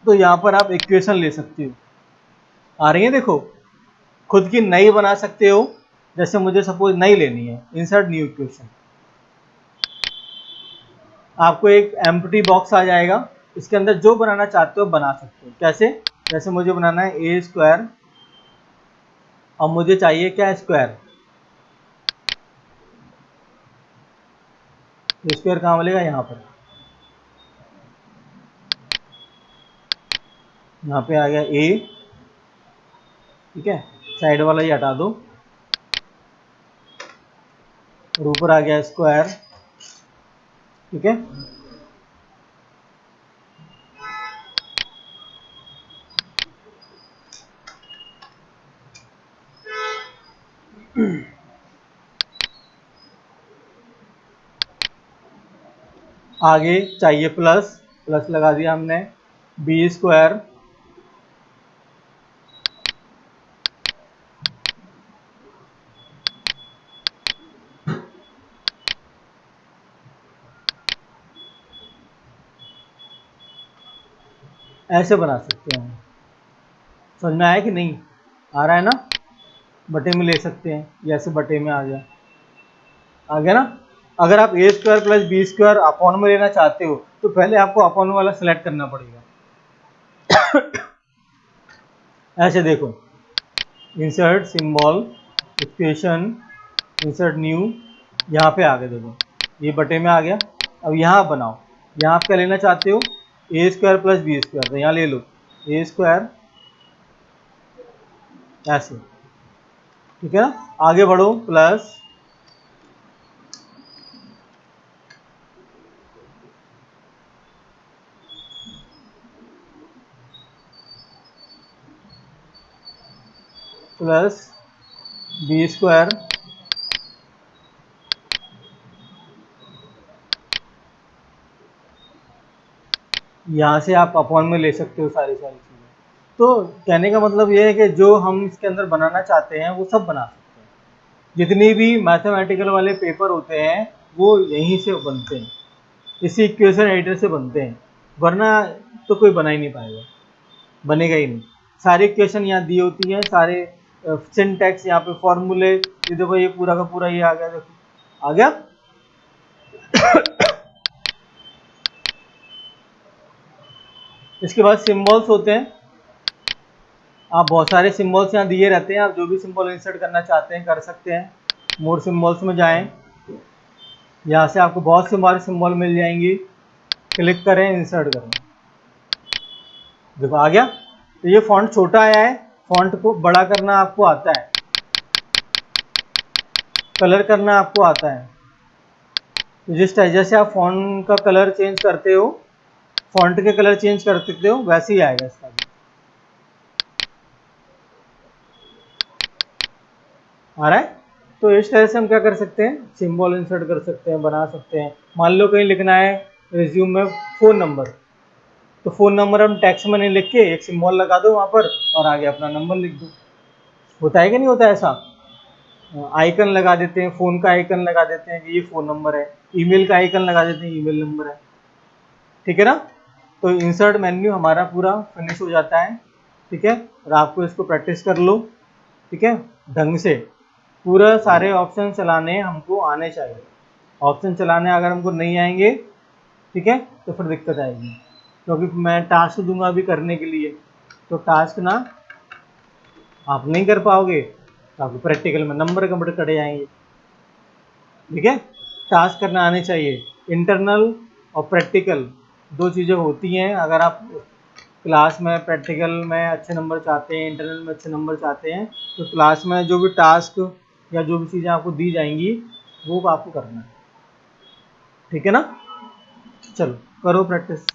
तो यहाँ पर आप इक्वेशन ले सकते हो, आ रही है देखो, खुद की नई बना सकते हो। जैसे मुझे सपोज नई लेनी है, इंसर्ट न्यू इक्वेशन, आपको एक एम्प्टी बॉक्स आ जाएगा, इसके अंदर जो बनाना चाहते हो बना सकते हो। कैसे? जैसे मुझे बनाना है ए स्क्वायर, अब मुझे चाहिए क्या? स्क्वायर। स्क्वायर कहाँ मिलेगा? यहाँ पर, यहाँ पे आ गया ए। ठीक है, साइड वाला ही हटा दो और ऊपर आ गया स्क्वायर। ठीक है, आगे चाहिए प्लस, प्लस लगा दिया हमने, बी स्क्वायर। ऐसे बना सकते हैं। समझ में आया कि नहीं? आ रहा है ना? बटे में ले सकते हैं, या ऐसे बटे में आ गया, आ गया ना? अगर आप A square plus B square upon में लेना चाहते हो तो पहले आपको अपॉन वाला सेलेक्ट करना पड़ेगा। ऐसे देखो, insert symbol, equation, insert new, यहाँ पे आ गए, देखो ये बटे में आ गया। अब यहाँ बनाओ, यहाँ आप क्या लेना चाहते हो? ए स्क्वायर प्लस बी स्क्वायर, तो यहाँ ले लो ए स्क्वायर, ऐसे। ठीक है ना? आगे बढ़ो, प्लस प्लस बी स्क्वायर यहाँ से आप अपॉन में ले सकते हो सारी चीज़ें। तो कहने का मतलब ये है कि जो हम इसके अंदर बनाना चाहते हैं वो सब बना सकते हैं। जितनी भी मैथमेटिकल वाले पेपर होते हैं वो यहीं से बनते हैं, इसी इक्वेशन एडिटर से बनते हैं, वरना तो कोई बना ही नहीं पाएगा, बनेगा ही नहीं। सारी इक्वेशन यहाँ दी होती हैं, सारे सिंटैक्स यहाँ पे फॉर्मूले, ये देखो ये पूरा का पूरा ये आ गया, देखो आ गया। इसके बाद सिंबल्स होते हैं, आप बहुत सारे सिंबल्स यहाँ दिए रहते हैं, आप जो भी सिंबल इंसर्ट करना चाहते हैं कर सकते हैं। मोर सिंबल्स में जाएं, यहाँ से आपको बहुत से सारे सिंबल मिल जाएंगी, क्लिक करें, इंसर्ट करें, देखो आ गया। तो ये फॉन्ट छोटा आया है, फॉन्ट को बड़ा करना आपको आता है, कलर करना आपको आता है। तो जिस तरह जैसे आप फॉन्ट का कलर चेंज करते हो, फॉन्ट के कलर चेंज कर सकते हो, वैसे ही आएगा इसका भी। आ रहा है? तो इस तरह से हम क्या कर सकते हैं, सिंबल इंसर्ट कर सकते हैं, बना सकते हैं। मान लो कहीं लिखना है रिज्यूम में फ़ोन नंबर, तो फ़ोन नंबर हम टेक्स्ट में नहीं लिख के एक सिंबल लगा दो वहाँ पर और आगे अपना नंबर लिख दो। होता है कि नहीं होता ऐसा? आइकन लगा देते हैं, फ़ोन का आइकन लगा देते हैं कि ये फ़ोन नंबर है, ईमेल का आइकन लगा देते हैं, ईमेल नंबर है। ठीक है ना? तो इंसर्ट मेन्यू हमारा पूरा फिनिश हो जाता है। ठीक है, और आपको इसको प्रैक्टिस कर लो, ठीक है, ढंग से। पूरा सारे ऑप्शन चलाने हमको आने चाहिए। ऑप्शन चलाने अगर हमको नहीं आएंगे, ठीक है, तो फिर दिक्कत आएगी, क्योंकि मैं टास्क दूंगा अभी करने के लिए, तो टास्क ना आप नहीं कर पाओगे तो आपको प्रैक्टिकल में नंबर कंप्लीट कटे जाएंगे। ठीक है, टास्क करना आने चाहिए। इंटरनल और प्रैक्टिकल दो चीज़ें होती हैं। अगर आप क्लास में प्रैक्टिकल में अच्छे नंबर चाहते हैं, इंटरनल में अच्छे नंबर चाहते हैं, तो क्लास में जो भी टास्क या जो भी चीज़ें आपको दी जाएंगी वो आपको करना है। ठीक है ना? चलो करो प्रैक्टिस।